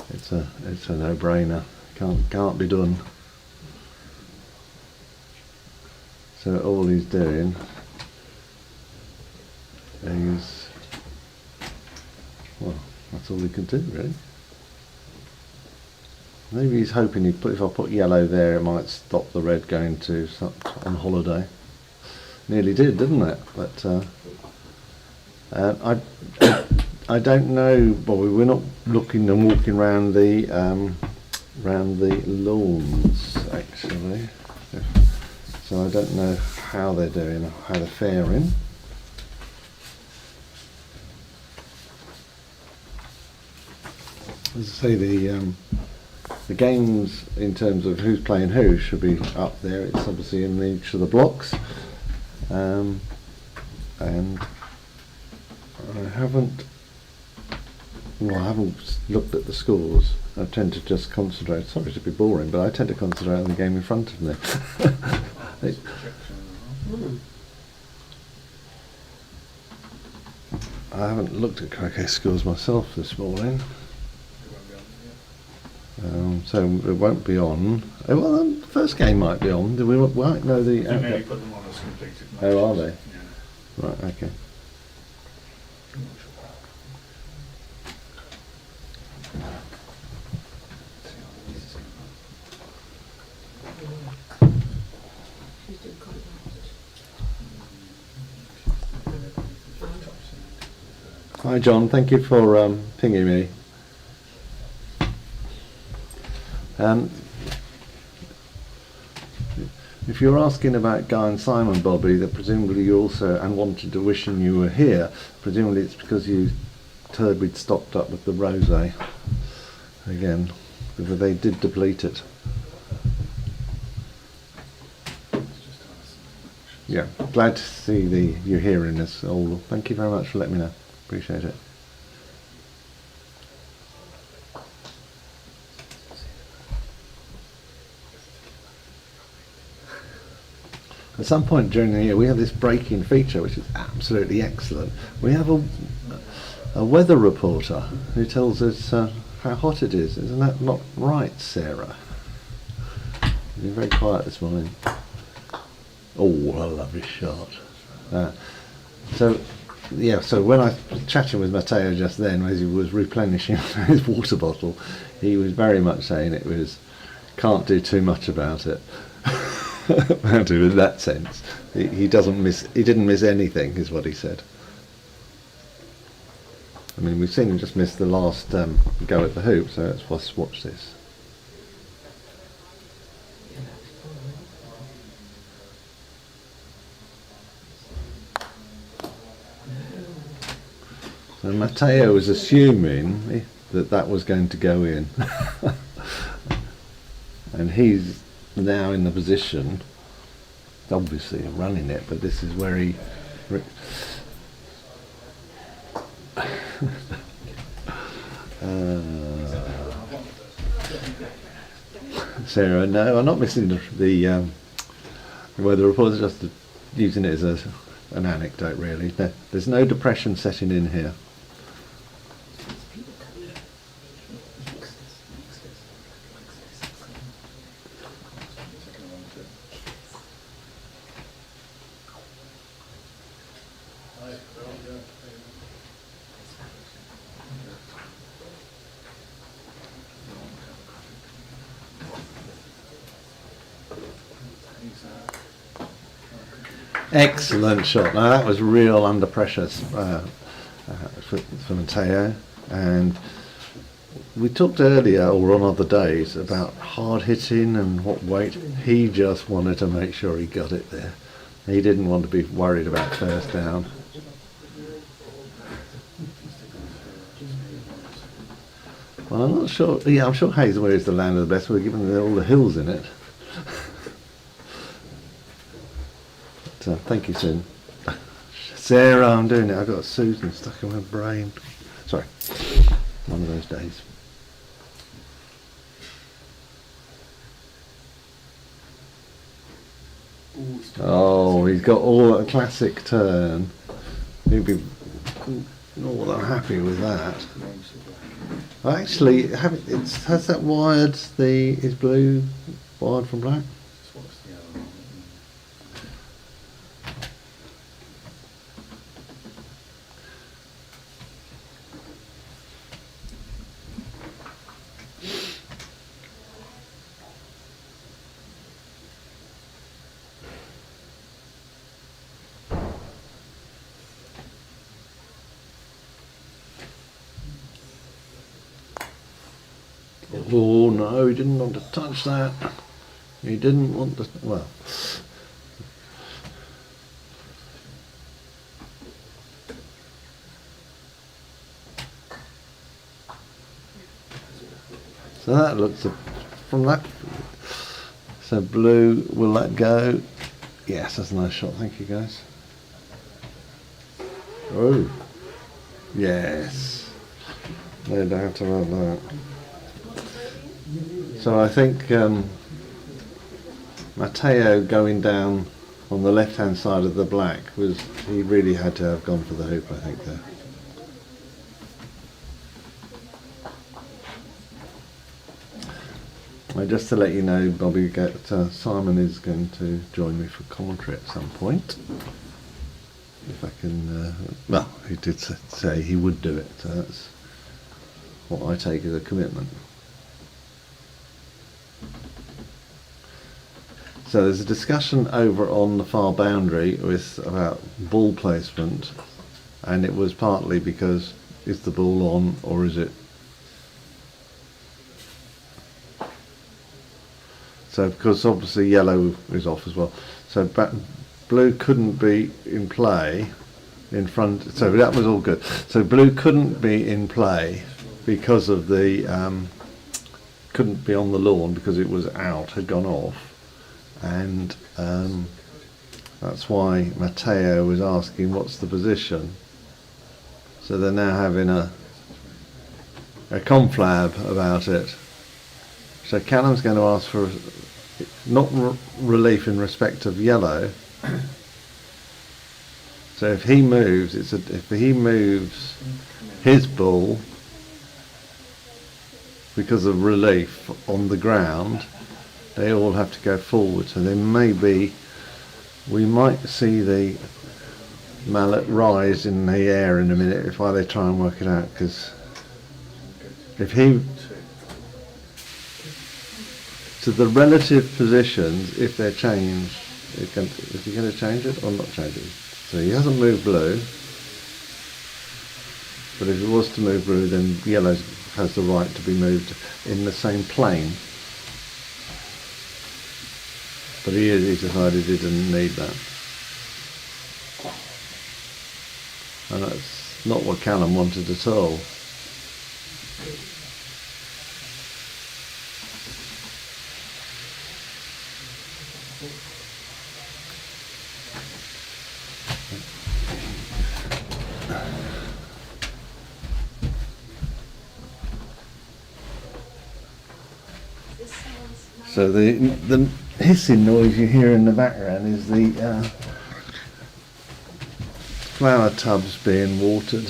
It's a no-brainer. Can't be done. So all he's doing is, well, that's all he can do really. Maybe he's hoping if I put yellow there it might stop the red going to on holiday. Nearly did, didn't it? But I don't know. Well, we're not looking and walking around the lawns actually. So I don't know how they're doing, how they're faring. As I say, the games in terms of who's playing who should be up there. It's obviously in each of the blocks, and I haven't looked at the scores. I tend to just concentrate. Sorry to be boring, but I tend to concentrate on the game in front of me. I haven't looked at croquet scores myself this morning, so it won't be on. Well, the first game might be on. We might know the. You maybe put them on as completed matches. Oh, are they? Yeah. Right. Okay. Hi John, thank you for pinging me. If you're asking about Guy and Simon, Bobby, that presumably you also and wanted to wish you were here, presumably it's because you heard we'd stocked up with the rosé again, because they did deplete it. Yeah, glad to see you hearing us all. Thank you very much for letting me know. Appreciate it. At some point during the year we have this break-in feature which is absolutely excellent. We have a weather reporter who tells us how hot it is. Isn't that not right, Sarah? You're very quiet this morning. Oh, a lovely shot. So when I was chatting with Matteo just then, as he was replenishing his water bottle, he was very much saying it was, can't do too much about it. In that sense, he didn't miss anything, is what he said. I mean, we've seen him just miss the last go at the hoop, so let's watch this. So Matteo was assuming that was going to go in. And he's now in the position, obviously running it, but this is where he... Sarah, no, I'm not missing the weather report, just using it as an anecdote really. There's no depression setting in here. Excellent shot. Now that was real under pressure for Matteo, and we talked earlier or on other days about hard hitting and what weight. He just wanted to make sure he got it there. He didn't want to be worried about first down. Well, I'm not sure. Yeah, I'm sure Hazelmere is the land of the best. We're given all the hills in it. So, thank you, Susan. Sarah, I'm doing it. I've got Susan stuck in my brain. Sorry, one of those days. Oh, he's got all a classic turn. He'd be all that happy with that. Actually, has that wired is blue wired from black? Oh no, he didn't want to touch that. He didn't want to, well. So that looks, from that, so blue, will that go? Yes, that's a nice shot, thank you guys. Oh, yes, no doubt about that. So I think Matteo going down on the left hand side of the black he really had to have gone for the hoop, I think there. Just to let you know, Bobby, Simon is going to join me for commentary at some point. If I can, well, he did say he would do it, so that's what I take as a commitment. So there's a discussion over on the far boundary about ball placement, and it was partly because is the ball on or is it? So because obviously yellow is off as well, so blue couldn't be in play in front. So that was all good. So blue couldn't be in play because of the couldn't be on the lawn because it was out, had gone off. And that's why Matteo was asking what's the position. So they're now having a conflab about it. So Callum's going to ask for not relief in respect of yellow. So if he moves, if he moves his ball, because of relief on the ground, they all have to go forward. So there may be, we might see the mallet rise in the air in a minute if while they try and work it out, because if he, to the relative positions, if they're changed, is he going to change it or not change it? So he hasn't moved blue, but if it was to move blue, then yellow has the right to be moved in the same plane. But he decided he didn't need that. And that's not what Callum wanted at all. So the hissing noise you hear in the background is the flower tubs being watered.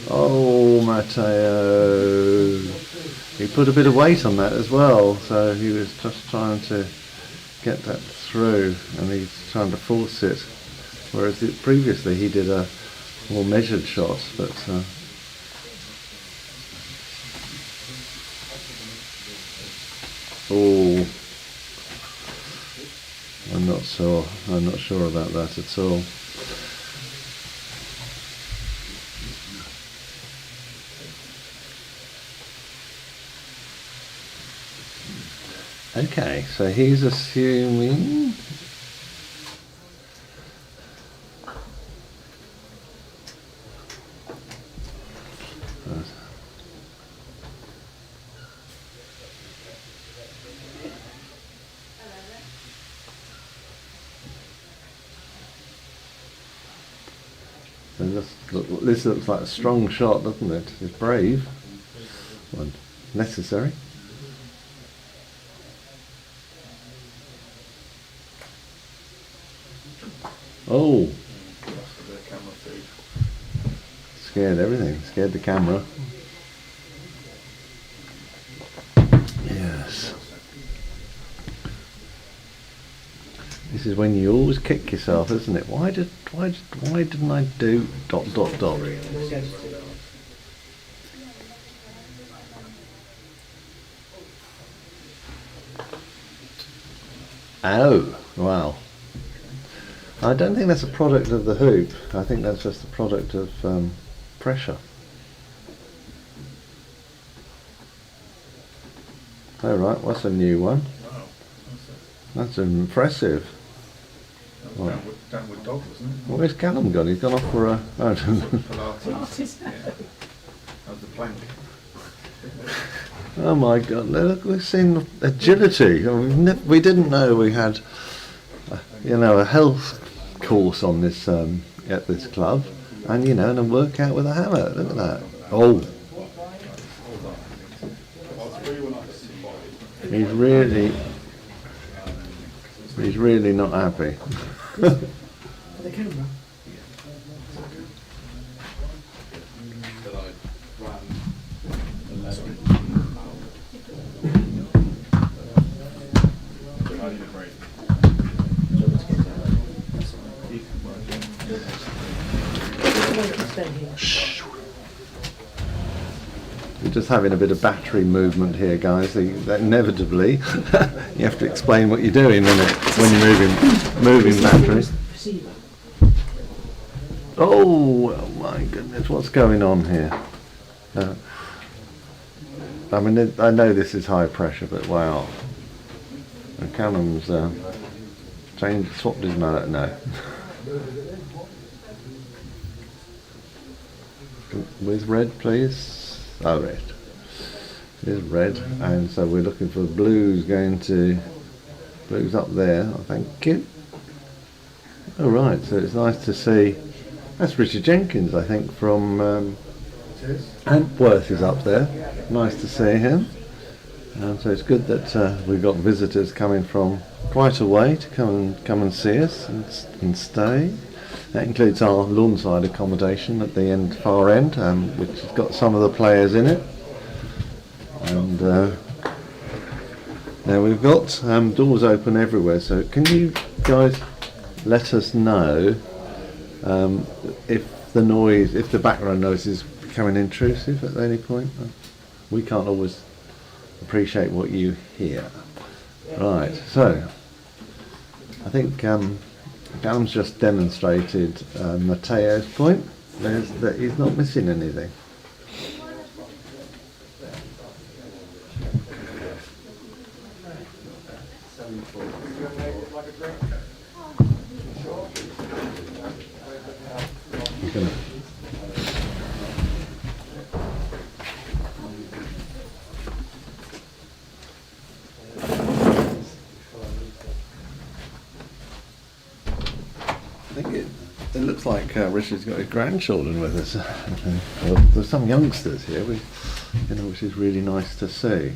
Oh, Matteo! He put a bit of weight on that as well, so he was just trying to get that through, and he's trying to force it. Whereas previously he did a more measured shot, but oh, I'm not sure about that at all. Okay, so he's assuming this looks like a strong shot, doesn't it? It's brave. Well, necessary. Oh! Scared everything. Scared the camera. Yes. This is when you always kick yourself, isn't it? Why didn't I do ... Oh, wow. I don't think that's a product of the hoop. I think that's just a product of pressure. Oh right, what's a new one? Wow, That's impressive. that was downward dog, wasn't it? Where's Callum gone? He's gone off for a... Oh, Pilates. Yeah. That was the plank. oh my God! Look, we've seen agility. We didn't know we had, a health course on this at this club, and and a workout with a hammer. Look at that! Oh, he's really not happy. The camera. We're just having a bit of battery movement here, guys. That inevitably, you have to explain what you're doing when you're moving batteries. Oh my goodness, what's going on here? I mean, I know this is high pressure, but wow. And Callum's swapped his mallet now. With red, please. Oh, red. There's red, and so we're looking for blues blues up there. Oh, thank you. Oh, right, so it's nice to see. That's Richard Jenkins, I think, from Antworth is up there. Nice to see him. And so it's good that we've got visitors coming from quite a way to come and see us and stay. That includes our lawnside accommodation at the end, far end, which has got some of the players in it. And now we've got doors open everywhere. So can you guys let us know if the background noise is becoming intrusive at any point? We can't always appreciate what you hear. Right, so I think Callum's just demonstrated Matteo's point, that he's not missing anything. He's gonna- I think it looks like Richard's got his grandchildren with us. Well, there's some youngsters here, which is really nice to see.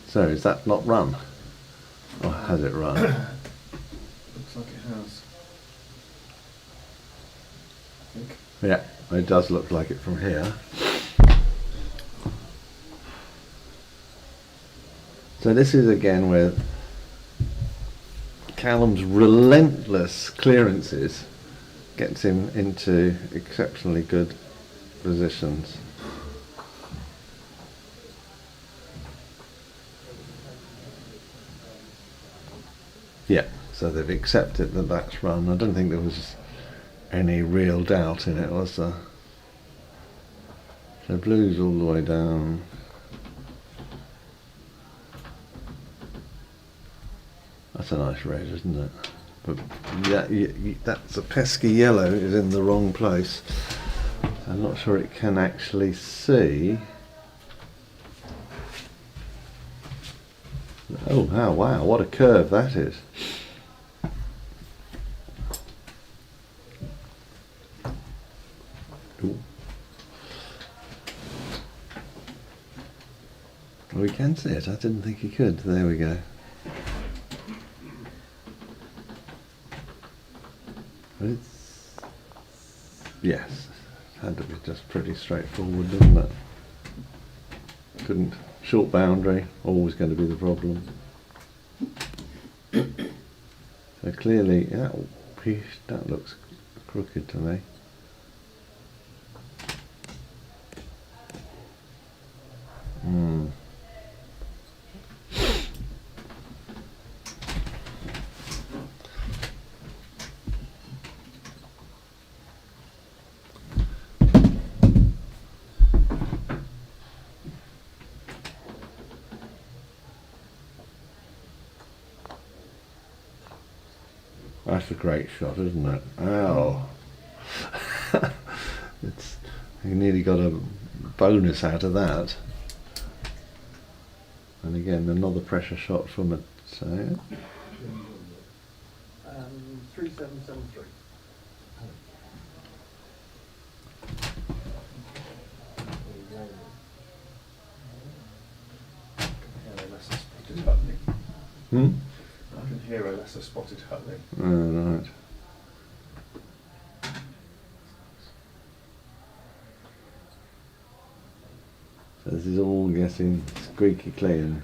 So is that not run? Or has it run? Looks like it has. I think. Yeah, it does look like it from here. So this is again where Callum's relentless clearances gets him into exceptionally good positions. Yeah, so they've accepted that that's run. I don't think there was any real doubt in it, was there? So blue's all the way down. That's a nice red, isn't it? But yeah, that's a pesky yellow is in the wrong place. I'm not sure it can actually see. Oh, wow, what a curve that is. Ooh. Well, we can see it. I didn't think he could. There we go. It's, yes, it had to be just pretty straightforward, didn't it? Couldn't. Short boundary, always going to be the problem. So clearly, that looks crooked to me. That's a great shot, isn't it? Ow! You nearly got a bonus out of that. And again, another pressure shot from it. So 3773. I can hear a lesser spotted Hutley. Oh, right. So this is all getting squeaky clean.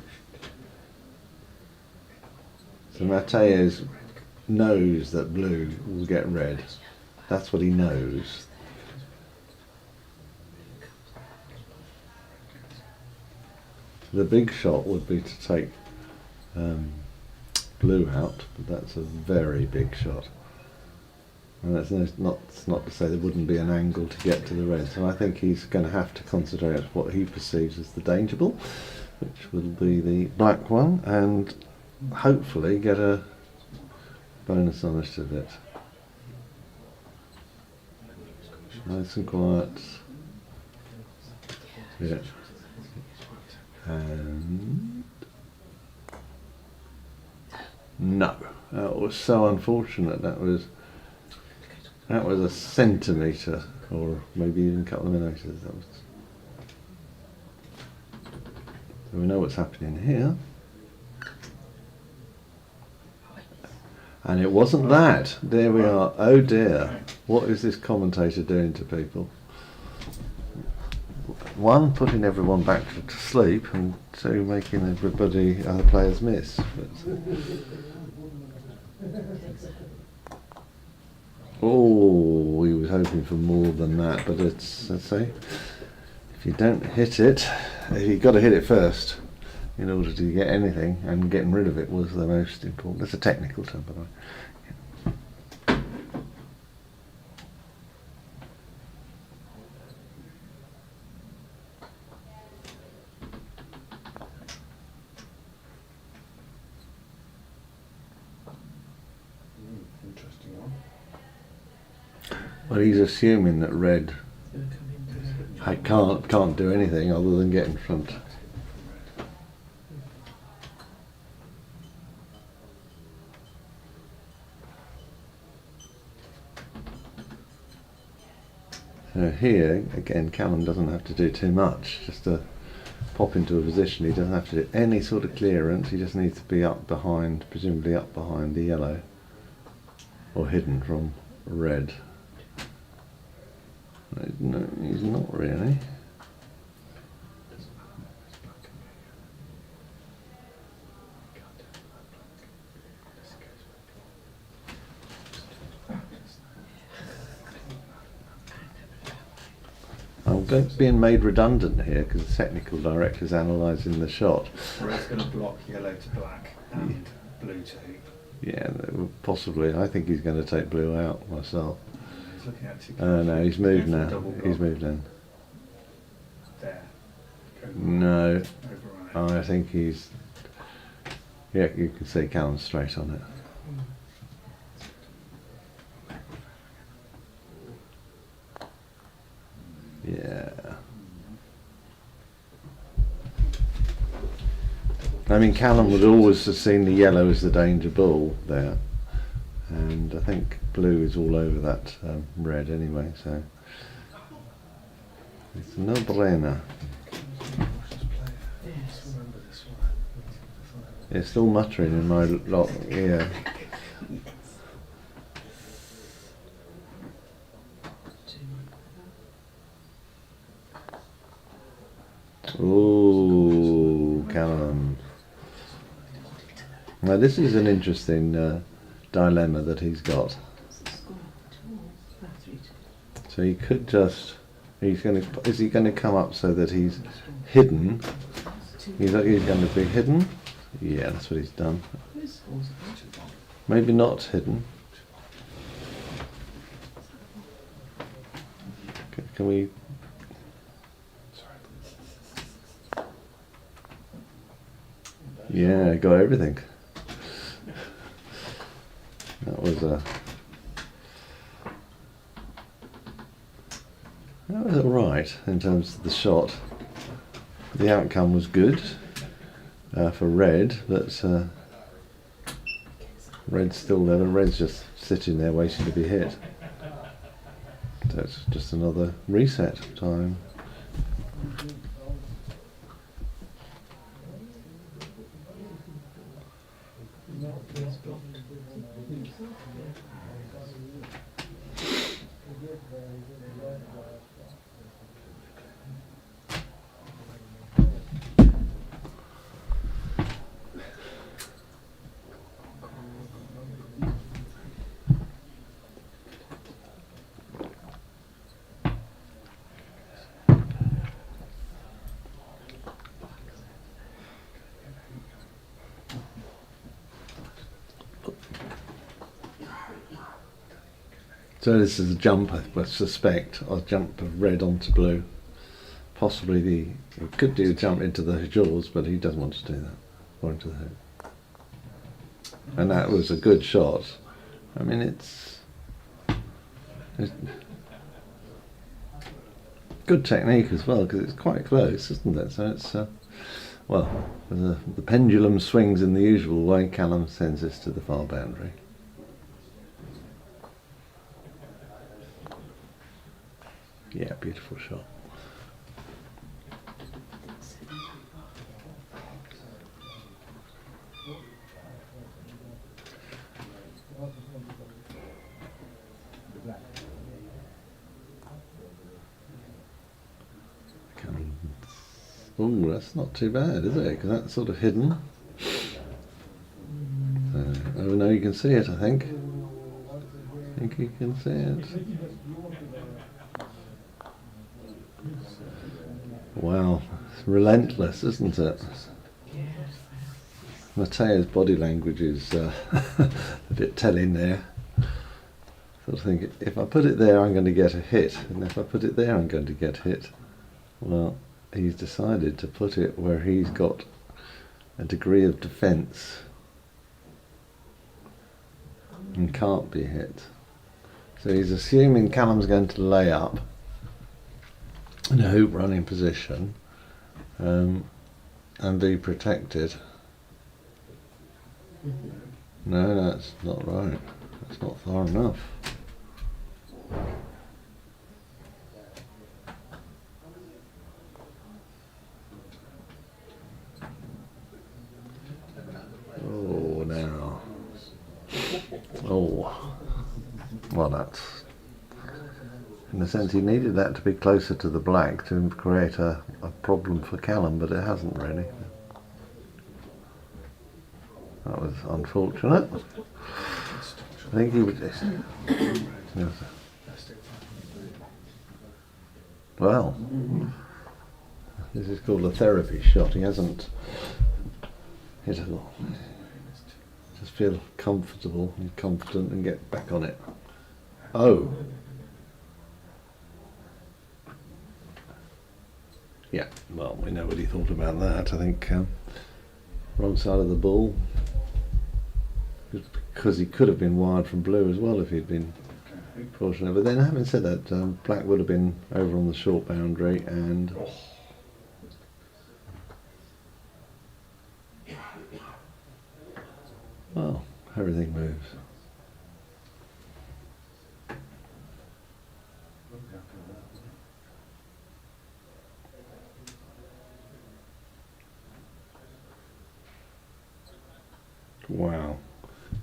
So Matteo's knows that blue will get red. That's what he knows. The big shot would be to take blue out, but that's a very big shot. And that's not to say there wouldn't be an angle to get to the red. So I think he's going to have to concentrate on what he perceives as the danger ball, which will be the black one, and hopefully get a bonus on it of it. Nice and quiet. Yeah. And no, that was so unfortunate. That was a centimetre, or maybe even a couple of millimetres. So we know what's happening here. And it wasn't that. There we are. Oh dear. What is this commentator doing to people? One, putting everyone back to sleep, and two, making everybody, other players miss. Oh, he was hoping for more than that, but it's, let's say, if you don't hit it, you've got to hit it first in order to get anything, and getting rid of it was the most important. That's a technical term, by the way. Interesting one. Well, he's assuming that red Gonna come into can't do anything other than get in front. So here, again, Callum doesn't have to do too much, just to pop into a position. He doesn't have to do any sort of clearance, he just needs to be up behind, presumably up behind the yellow, or hidden from red. No, he's not really. I'm being made redundant here because the technical director's analysing the shot. Red's going to block yellow to black and blue to hoop. Yeah, possibly. I think he's going to take blue out myself. He's looking at two. No, he's moved going for now. double He's block. moved in. There. Go No, override. I think he's. Yeah, you can see Callum's straight on it. Yeah. I mean, Callum would always have seen the yellow as the danger ball there, and I think blue is all over that red anyway, so it's a no-brainer. Remember this one. It's still muttering in my lot ear. Ooh, Callum. Now this is an interesting dilemma that he's got. So he could just, is he going to come up so that he's hidden? He's going to be hidden? Yeah, that's what he's done. Maybe not hidden. Can we? Yeah, got everything. That was all right in terms of the shot. The outcome was good for red, but red's still there. Red's just sitting there waiting to be hit. So it's just another reset time. So this is a jump, I suspect, a jump of red onto blue. Possibly he could do a jump into the jaws, but he doesn't want to do that. Or into the hoop. And that was a good shot. I mean, it's good technique as well, because it's quite close, isn't it? So it's, well, the pendulum swings in the usual way. Callum sends this to the far boundary. Yeah, beautiful shot. Oh, that's not too bad, is it? Because that's sort of hidden. Oh no, you can see it, I think. I think you can see it. Wow, it's relentless, isn't it? Matea's body language is a bit telling there. Sort of think, if I put it there, I'm going to get a hit, and if I put it there, I'm going to get hit. Well, he's decided to put it where he's got a degree of defence and can't be hit. So he's assuming Callum's going to lay up in a hoop running position and be protected. No, that's not right. That's not far enough. Oh, now. Oh. Well, that's... In a sense, he needed that to be closer to the black to create a problem for Callum, but it hasn't really. That was unfortunate. I think he was just... Yes. Well, this is called a therapy shot. He hasn't hit it all. Just feel comfortable and confident and get back on it. Oh. Yeah, well, we know what he thought about that. I think wrong side of the ball. Because he could have been wired from blue as well if he'd been fortunate. But then, having said that, black would have been over on the short boundary and... Well, everything moves. Wow,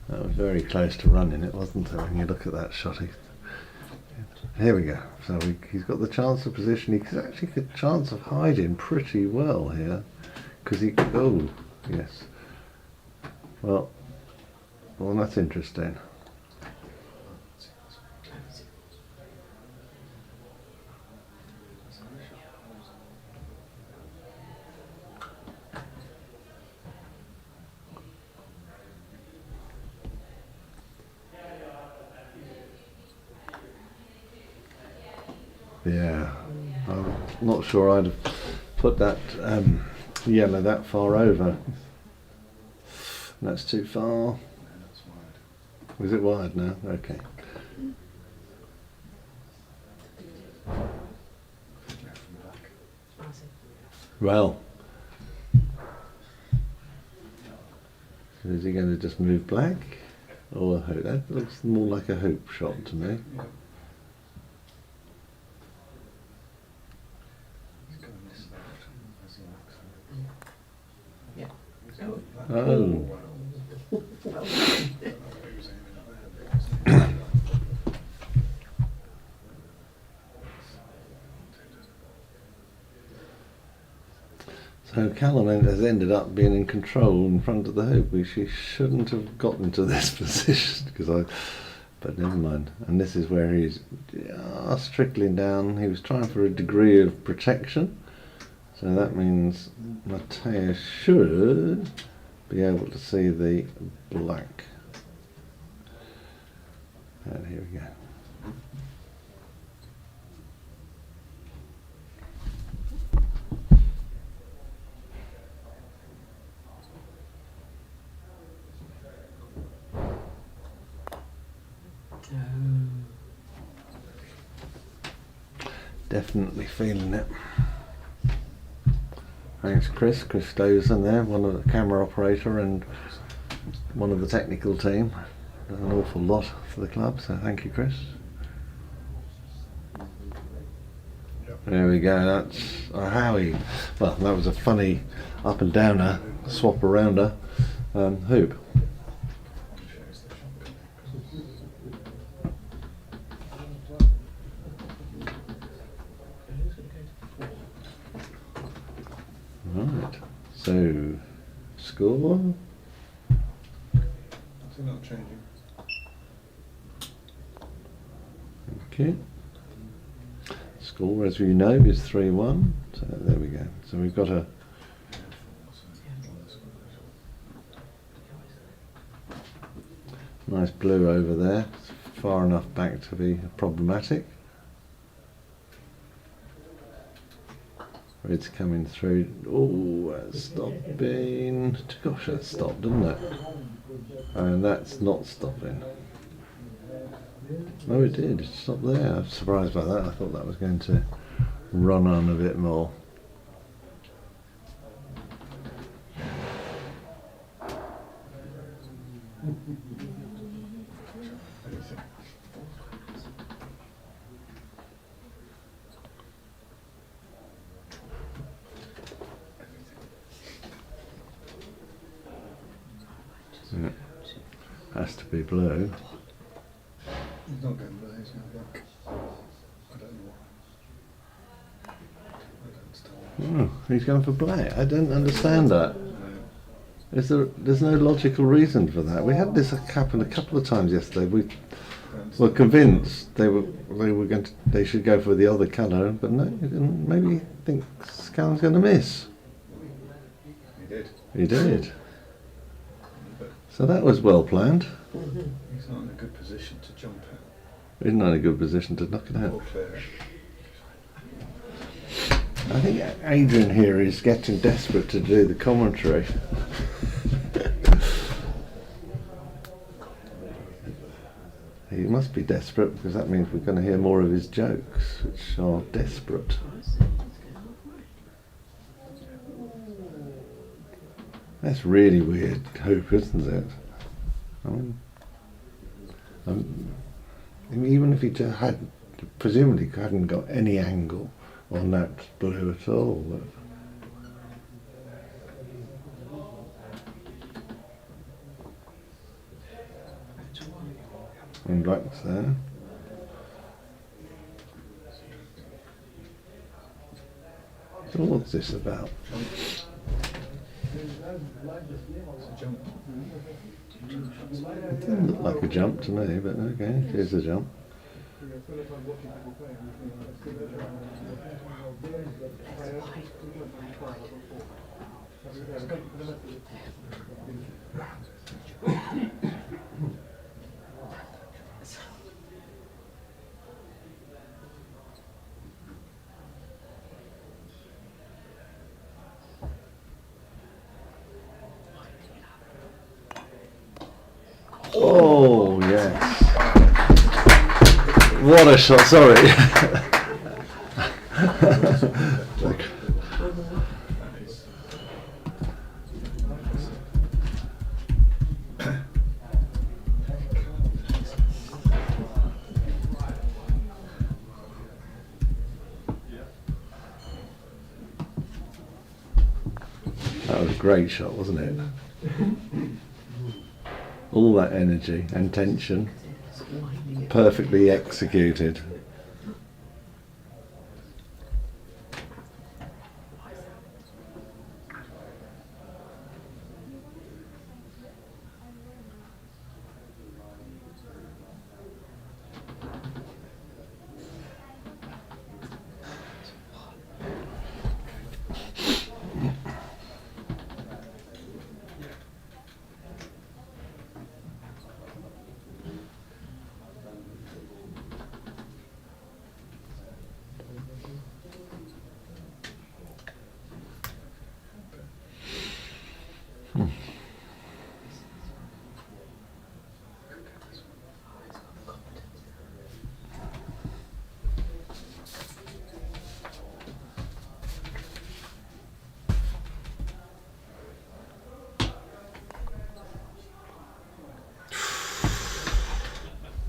that was very close to running it, wasn't it, when you look at that shot? Here we go. So he's got the chance of position. He's actually got a chance of hiding pretty well here. Because he... Oh, yes. Well, that's interesting. Yeah, I'm not sure I'd have put that yellow that far over. That's too far. Was it wide now? Okay. Well, so is he going to just move black? Or a hoop? That looks more like a hoop shot to me. Oh. So Callum has ended up being in control in front of the hoop, which he shouldn't have gotten to this position, but never mind. And this is where he's just trickling down. He was trying for a degree of protection, so that means Matea should be able to see the black. And here we go. Definitely feeling it. Thanks Chris Stosen there, one of the camera operator and one of the technical team. Does an awful lot for the club, so thank you Chris. There we go, that's Howie. Well, that was a funny up and downer, swap arounder hoop. score. Is it not changing? Okay. Score, as we know, is 3-1. So there we go. So we've got a nice blue over there. It's far enough back to be problematic. Red's coming through. Oh, that's stopping. Gosh, that stopped, didn't it? And that's not stopping. Oh, it did. It stopped there. I'm surprised by that. I thought that was going to run on a bit more. Yeah. Has to be blue. He's not going blue, he's going black. I don't know why. I don't understand. Oh, he's going for black. I don't understand that. No, There's no logical reason for that. We had this happen a couple of times yesterday. We I don't were understand. convinced they should go for the other colour, but no, he didn't. Maybe he thinks Callum's going to miss. He did. He did. But So that was well planned. he's not in a good position to jump at He's not in a good position to knock it or out. clear it. I think Adrian here is getting desperate to do the commentary. He must be desperate because that means we're going to hear more of his jokes, which are desperate. That's really weird hoop, isn't it? I mean, even if he presumably hadn't got any angle on that blue at all. But and black's there. So what's this about? It's a jump. It doesn't look like a jump to me, but okay, here's a jump. Oh, yes. What a shot, sorry. That was a great shot, wasn't it? All that energy and tension, perfectly executed.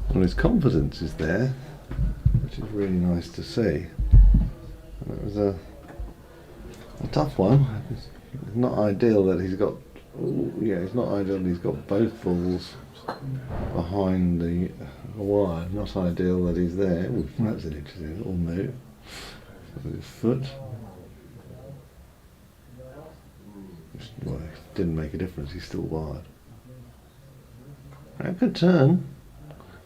Well, his confidence is there, which is really nice to see. And it was a tough one. It's not ideal that he's got. It's not ideal that he's got both balls behind the wire. Not ideal that he's there. Ooh, that's an interesting little move with his foot. Well, it didn't make a difference, he's still wired. A good turn,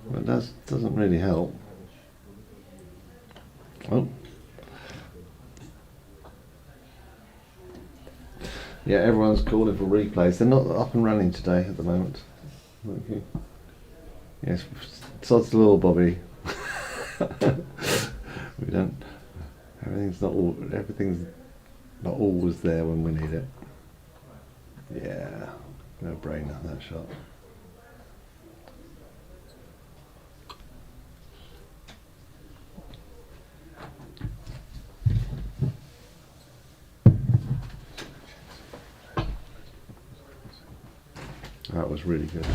but that doesn't really help. Oh. Yeah, everyone's calling for replays. They're not up and running today at the moment. Okay. Yes, sod's the law, Bobby. We don't. Everything's not always there when we need it. Yeah, no brainer that shot. That was really good.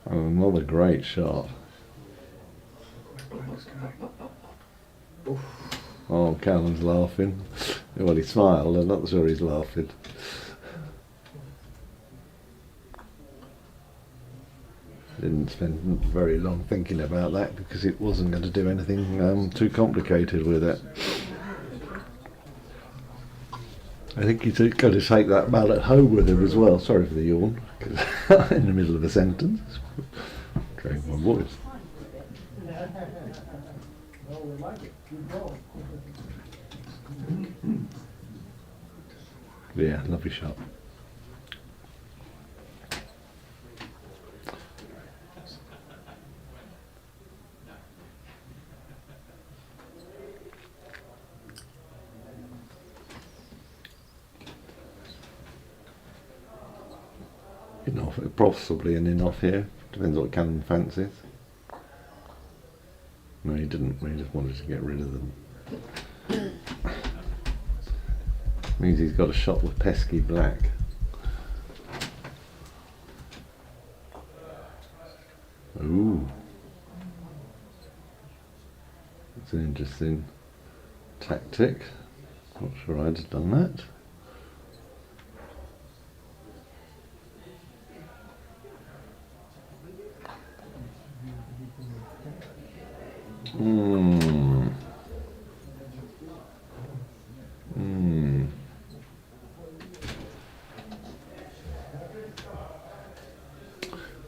Another great shot. Oh, Callum's laughing. Well, he smiled. I'm not sure he's laughing. Didn't spend very long thinking about that because it wasn't going to do anything too complicated with it. I think he's going to take that mallet home with him as well. Sorry for the yawn, in the middle of a sentence. Drink my voice. Yeah, lovely shot. In-off, possibly an in-off here. Depends what Callum fancies. No, he didn't. He just wanted to get rid of them. Means he's got a shot with pesky black. Ooh. That's an interesting tactic. Not sure I'd have done that.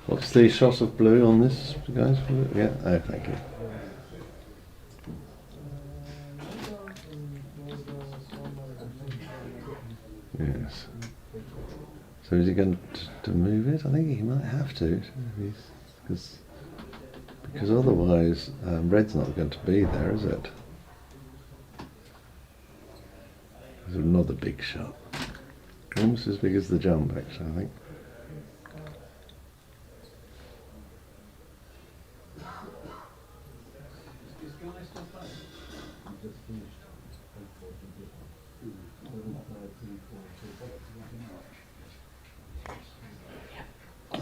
What's the shot of blue on this, guys? Yeah, oh, thank you. Yes. So is he going to move it? I think he might have to, because otherwise red's not going to be there, is it? There's another big shot. Almost as big as the jump, actually, I think.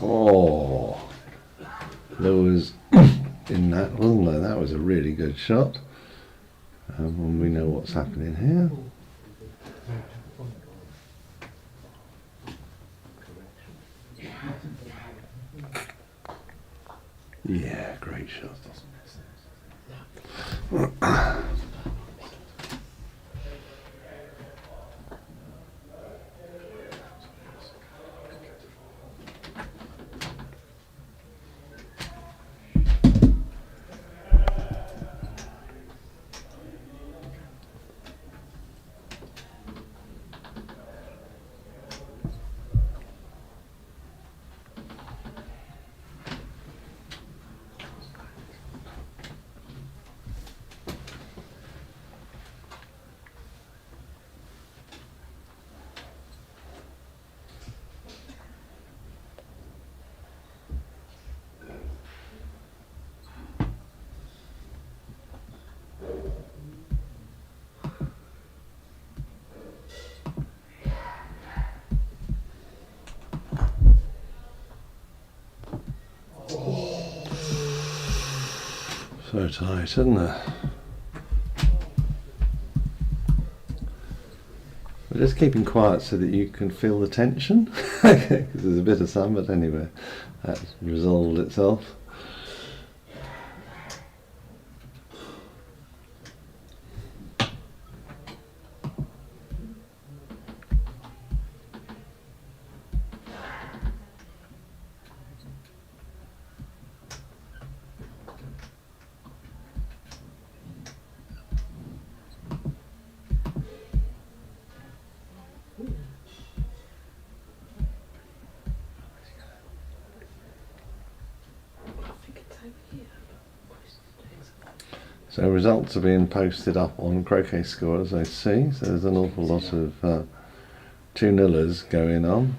Oh, there was in that, wasn't there? That was a really good shot. And we know what's happening here. Yeah, great shot. So tight, isn't it? We're just keeping quiet so that you can feel the tension, because there's a bit of sun, but anyway, that's resolved itself. So results are being posted up on Croquet Score, as I see. So there's an awful lot of 2-0ers going on.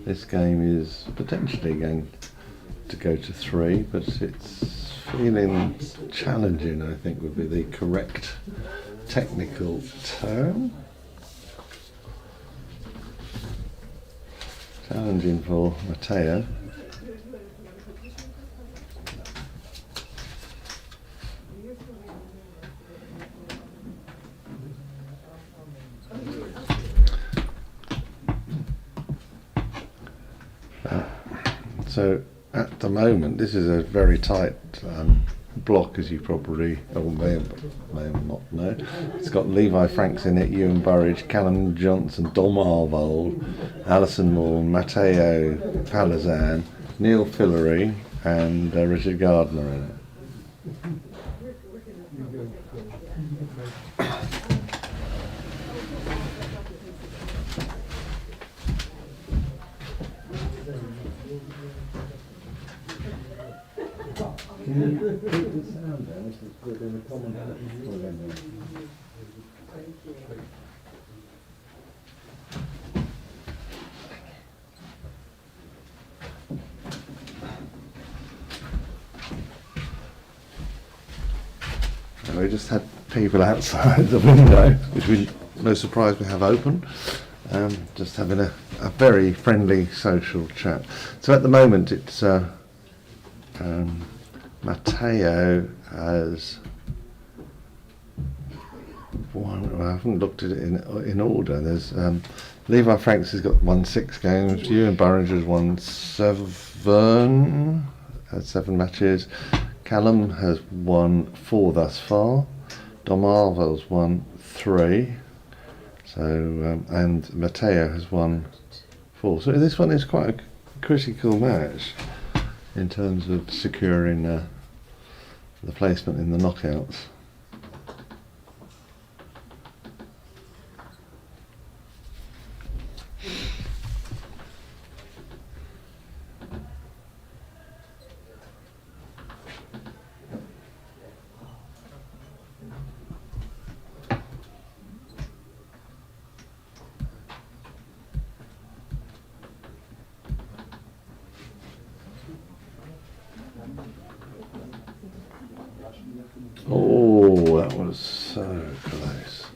This game is potentially going to go to 3, but it's feeling challenging, I think would be the correct technical term. Challenging for Matteo. So at the moment, this is a very tight block, as you probably may not know. It's got Levi Franks in it, Ewan Burridge, Callum Johnson, Dom Arvold, Alison Moore, Matteo Palazan, Neil Fillery, and Richard Gardner in it. Can you keep the sound down? This is within a common we just had people outside the window, which we no surprise we have open, just having a very friendly social chat. So at the moment it's Matteo has one. Well, I haven't looked at it in order. There's Levi Franks has won 6 games. Ewan Burridge has won 7. Had 7 matches. Callum has won 4 thus far. Dom Arvold's won 3. So and Matteo has won 4. So this one is quite a critical match in terms of securing the placement in the knockouts. Oh, that was so close.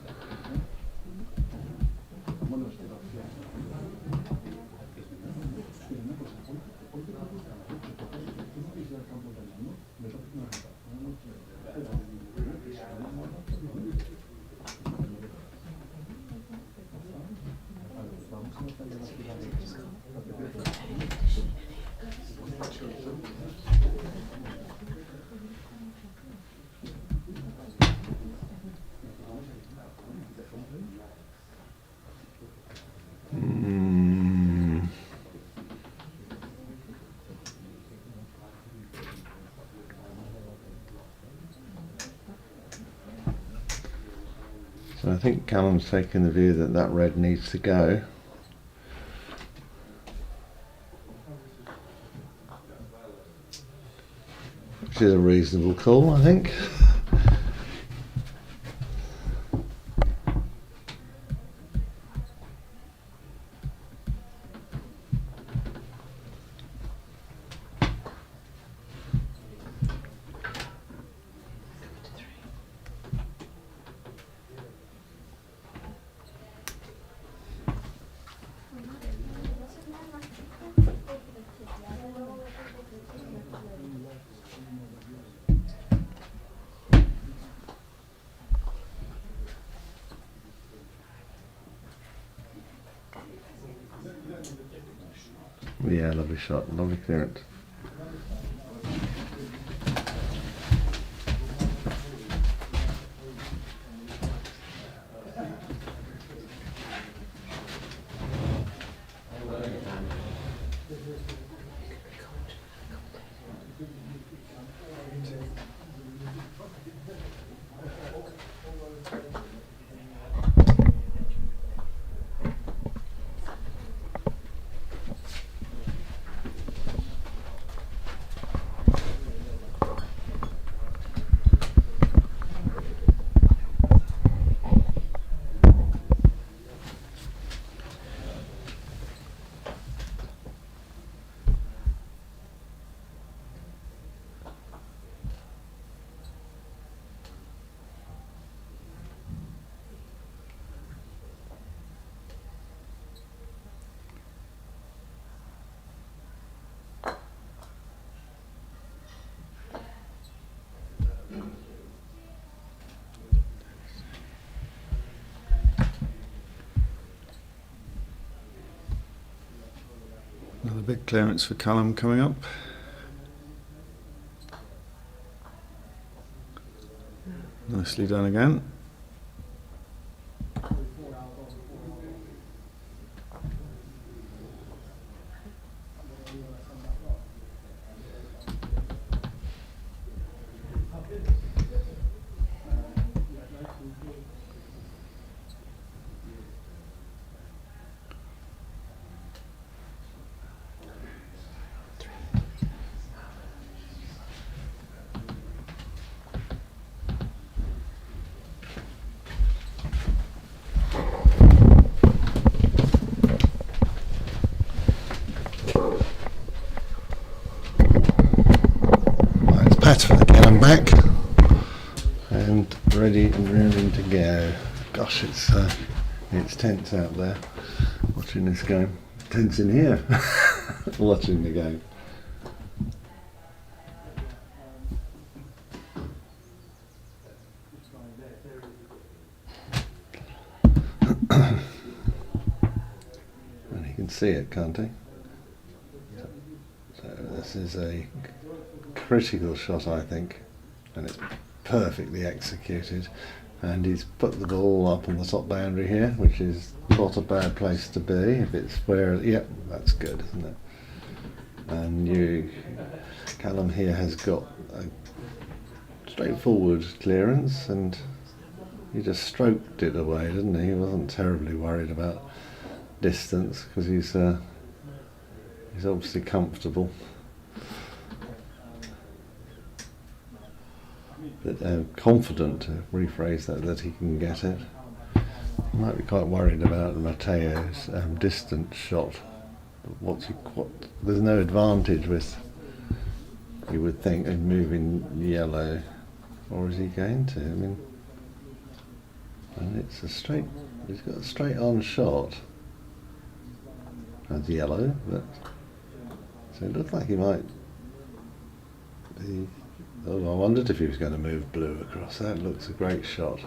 So I think Callum's taking the view that that red needs to go. Which is a reasonable call, I think. Yeah, lovely shot, lovely clearance. Another big clearance for Callum coming up. Nicely done again. Pat, again I'm back and ready and raring to go. Gosh, it's tense out there watching this game. Tense in here watching the game. And he can see it, can't he? So this is a critical shot, I think, and it's perfectly executed, and he's put the ball up on the top boundary here, which is not a bad place to be if it's where, yep, that's good, isn't it? And Callum here has got a straightforward clearance, and he just stroked it away, didn't he? He wasn't terribly worried about distance because he's obviously comfortable. But confident, to rephrase that he can get it. He might be quite worried about Matteo's distance shot. There's no advantage with, you would think, in moving yellow, or is he going to? I mean, and it's he's got a straight on shot. That's yellow, but so it looks like he might be. Oh, I wondered if he was going to move blue across. That looks a great shot,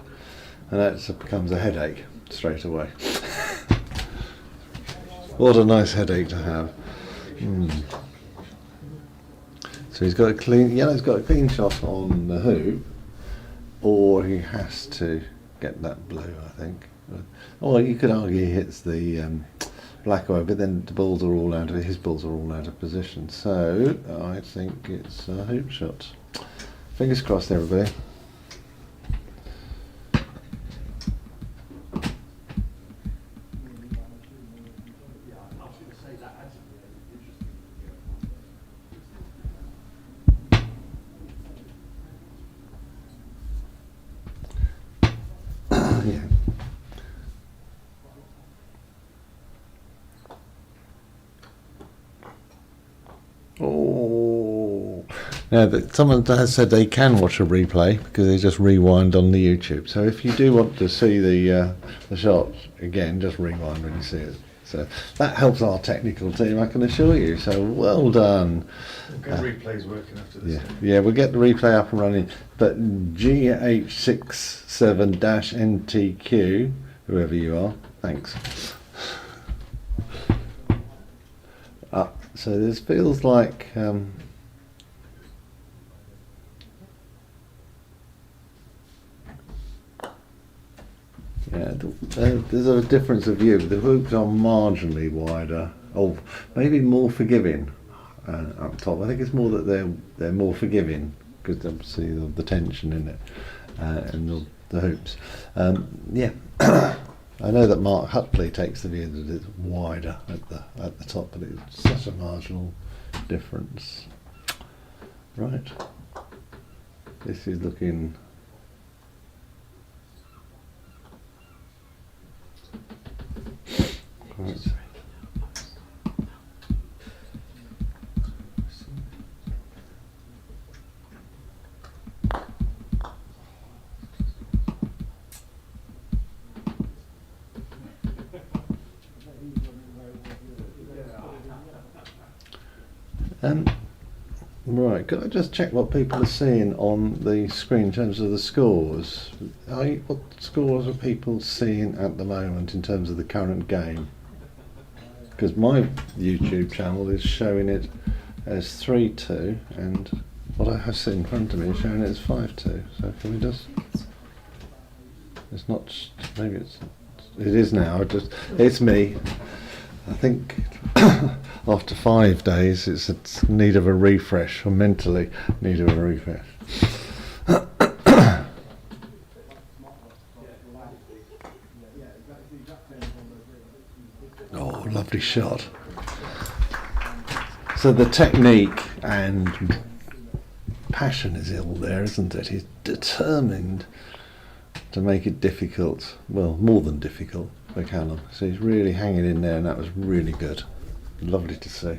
and that becomes a headache straight away. What a nice headache to have. So he's got a clean. Yellow's got a clean shot on the hoop, or he has to get that blue, I think. Or you could argue he hits the black away, but then the balls are all out of his balls are all out of position. So I think it's a hoop shot. Fingers crossed, everybody. Yeah. Oh. Now, someone has said they can watch a replay because they just rewind on the YouTube. So if you do want to see the shot again, just rewind when you see it. So that helps our technical team, I can assure you. So well done. Good replays working after this. Yeah, we'll get the replay up and running. But GH67-NTQ, whoever you are, thanks. So this feels like there's a difference of view. The hoops are marginally wider, or maybe more forgiving up top. I think it's more that they're more forgiving because obviously the tension in it and the hoops. Yeah, I know that Mark Hutley takes the view that it's wider at the top, but it's such a marginal difference. Right, this is looking. Right. Right, could I just check what people are seeing on the screen in terms of the scores? What scores are people seeing at the moment in terms of the current game? Because my YouTube channel is showing it as 3-2 and what I have seen in front of me is showing it as 5-2. So can we just... It's not... Maybe it is now. It's me. I think after 5 days it's in need of a refresh, or mentally need of a refresh. Oh, lovely shot. So the technique and passion is all there, isn't it? He's determined to make it difficult, well, more than difficult for Callum. So he's really hanging in there, and that was really good. Lovely to see.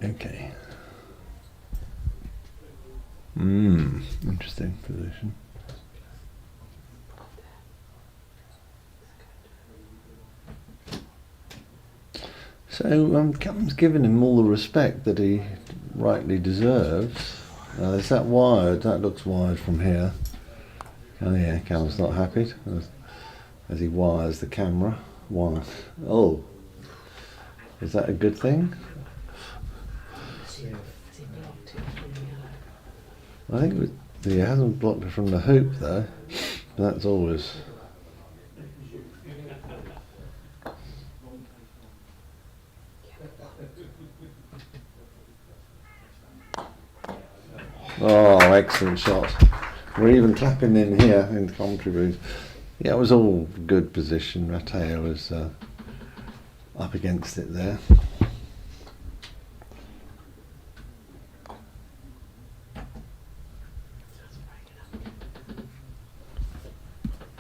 Okay. Interesting position. So Callum's given him all the respect that he rightly deserves. Is that wired? That looks wired from here. Oh yeah, Callum's not happy as he wires the camera. Wire. Oh, is that a good thing? I think he hasn't blocked it from the hoop though. That's always... Oh, excellent shot. We're even clapping in here in the commentary booth. Yeah, it was all good position. Mateo was up against it there.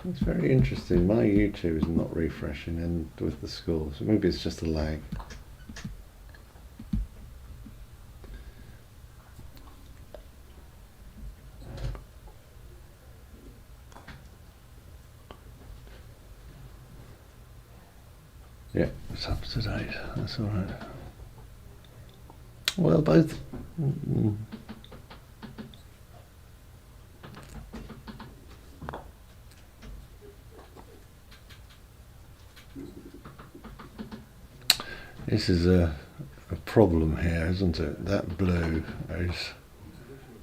It's very interesting. My YouTube is not refreshing and with the scores. Maybe it's just a lag. Yeah, it's up to date. That's all right. Well, both. This is a problem here, isn't it? That blue is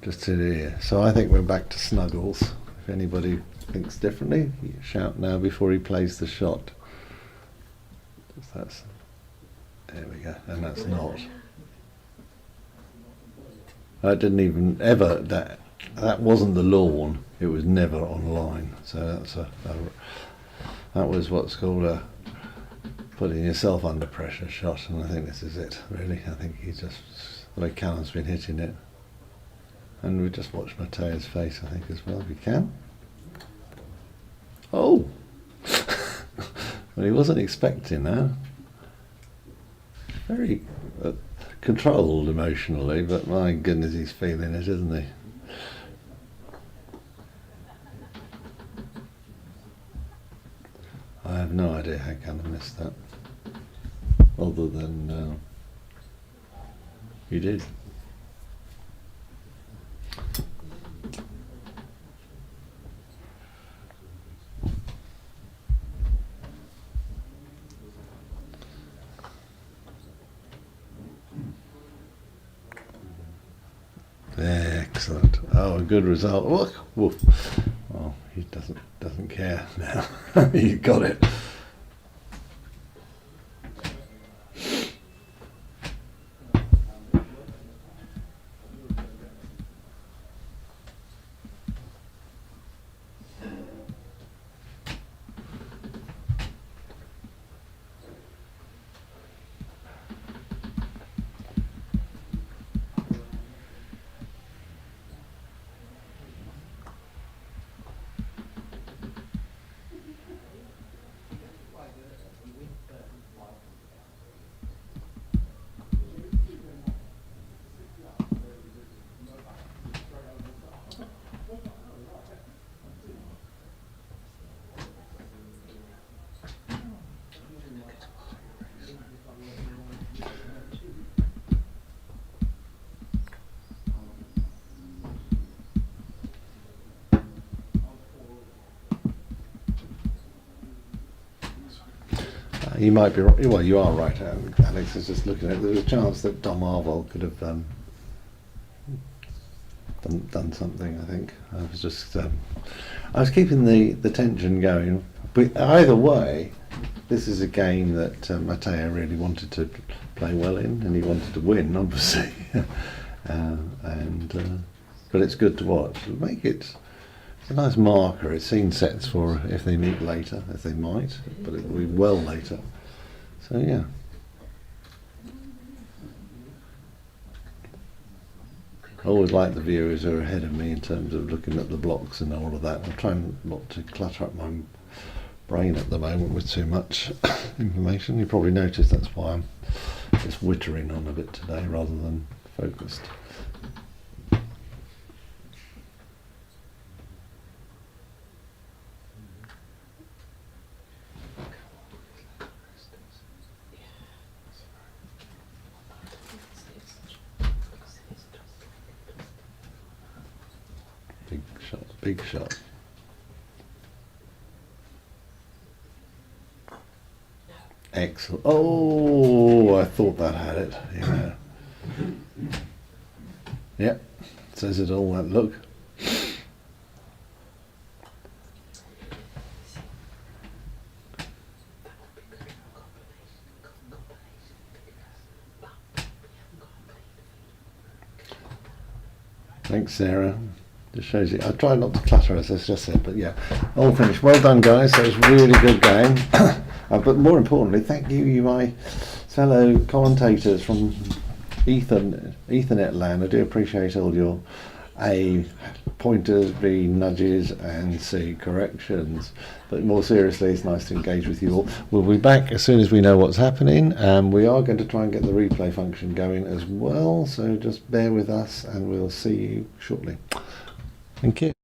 just in here. So I think we're back to snuggles. If anybody thinks differently, shout now before he plays the shot. That's, there we go, and that's not. That didn't even ever, that wasn't the lawn, it was never on line. So that's that was what's called a putting yourself under pressure shot, and I think this is it, really. I think he's just, the way Callum's been hitting it. And we just watch Mattea's face, I think, as well, if we can. Oh! Well, he wasn't expecting that. Very controlled emotionally, but my goodness, he's feeling it, isn't he? I have no idea how can I miss that. Other than you did. Excellent. Oh, a good result. Look. Woof. Oh, he doesn't care now. You got it. You might be right. Well, you are right, Alex. I was just looking at it. There was a chance that Dom Arvold could have done something. I think I was just I was keeping the tension going. But either way, this is a game that Mattea really wanted to play well in, and he wanted to win, obviously. But it's good to watch. It'll make it. It's a nice marker. It's scene sets for if they meet later, as they might, but it will be well later. So yeah. I always like the viewers who are ahead of me in terms of looking at the blocks and all of that. I'm trying not to clutter up my brain at the moment with too much information. You probably noticed that's why I'm just wittering on a bit today rather than focused. Big shot. Excellent. Oh, I thought that had it. Yeah. Yep. Says it all, that look. Thanks, Sarah. Just shows you. I try not to clutter, as I just said, but yeah, all finished. Well done, guys. That was a really good game. But more importantly, thank you, my fellow commentators from Ethernet land. I do appreciate all your A, pointers, B, nudges, and C, corrections. But more seriously, it's nice to engage with you all. We'll be back as soon as we know what's happening. We are going to try and get the replay function going as well, so just bear with us and we'll see you shortly. Thank you.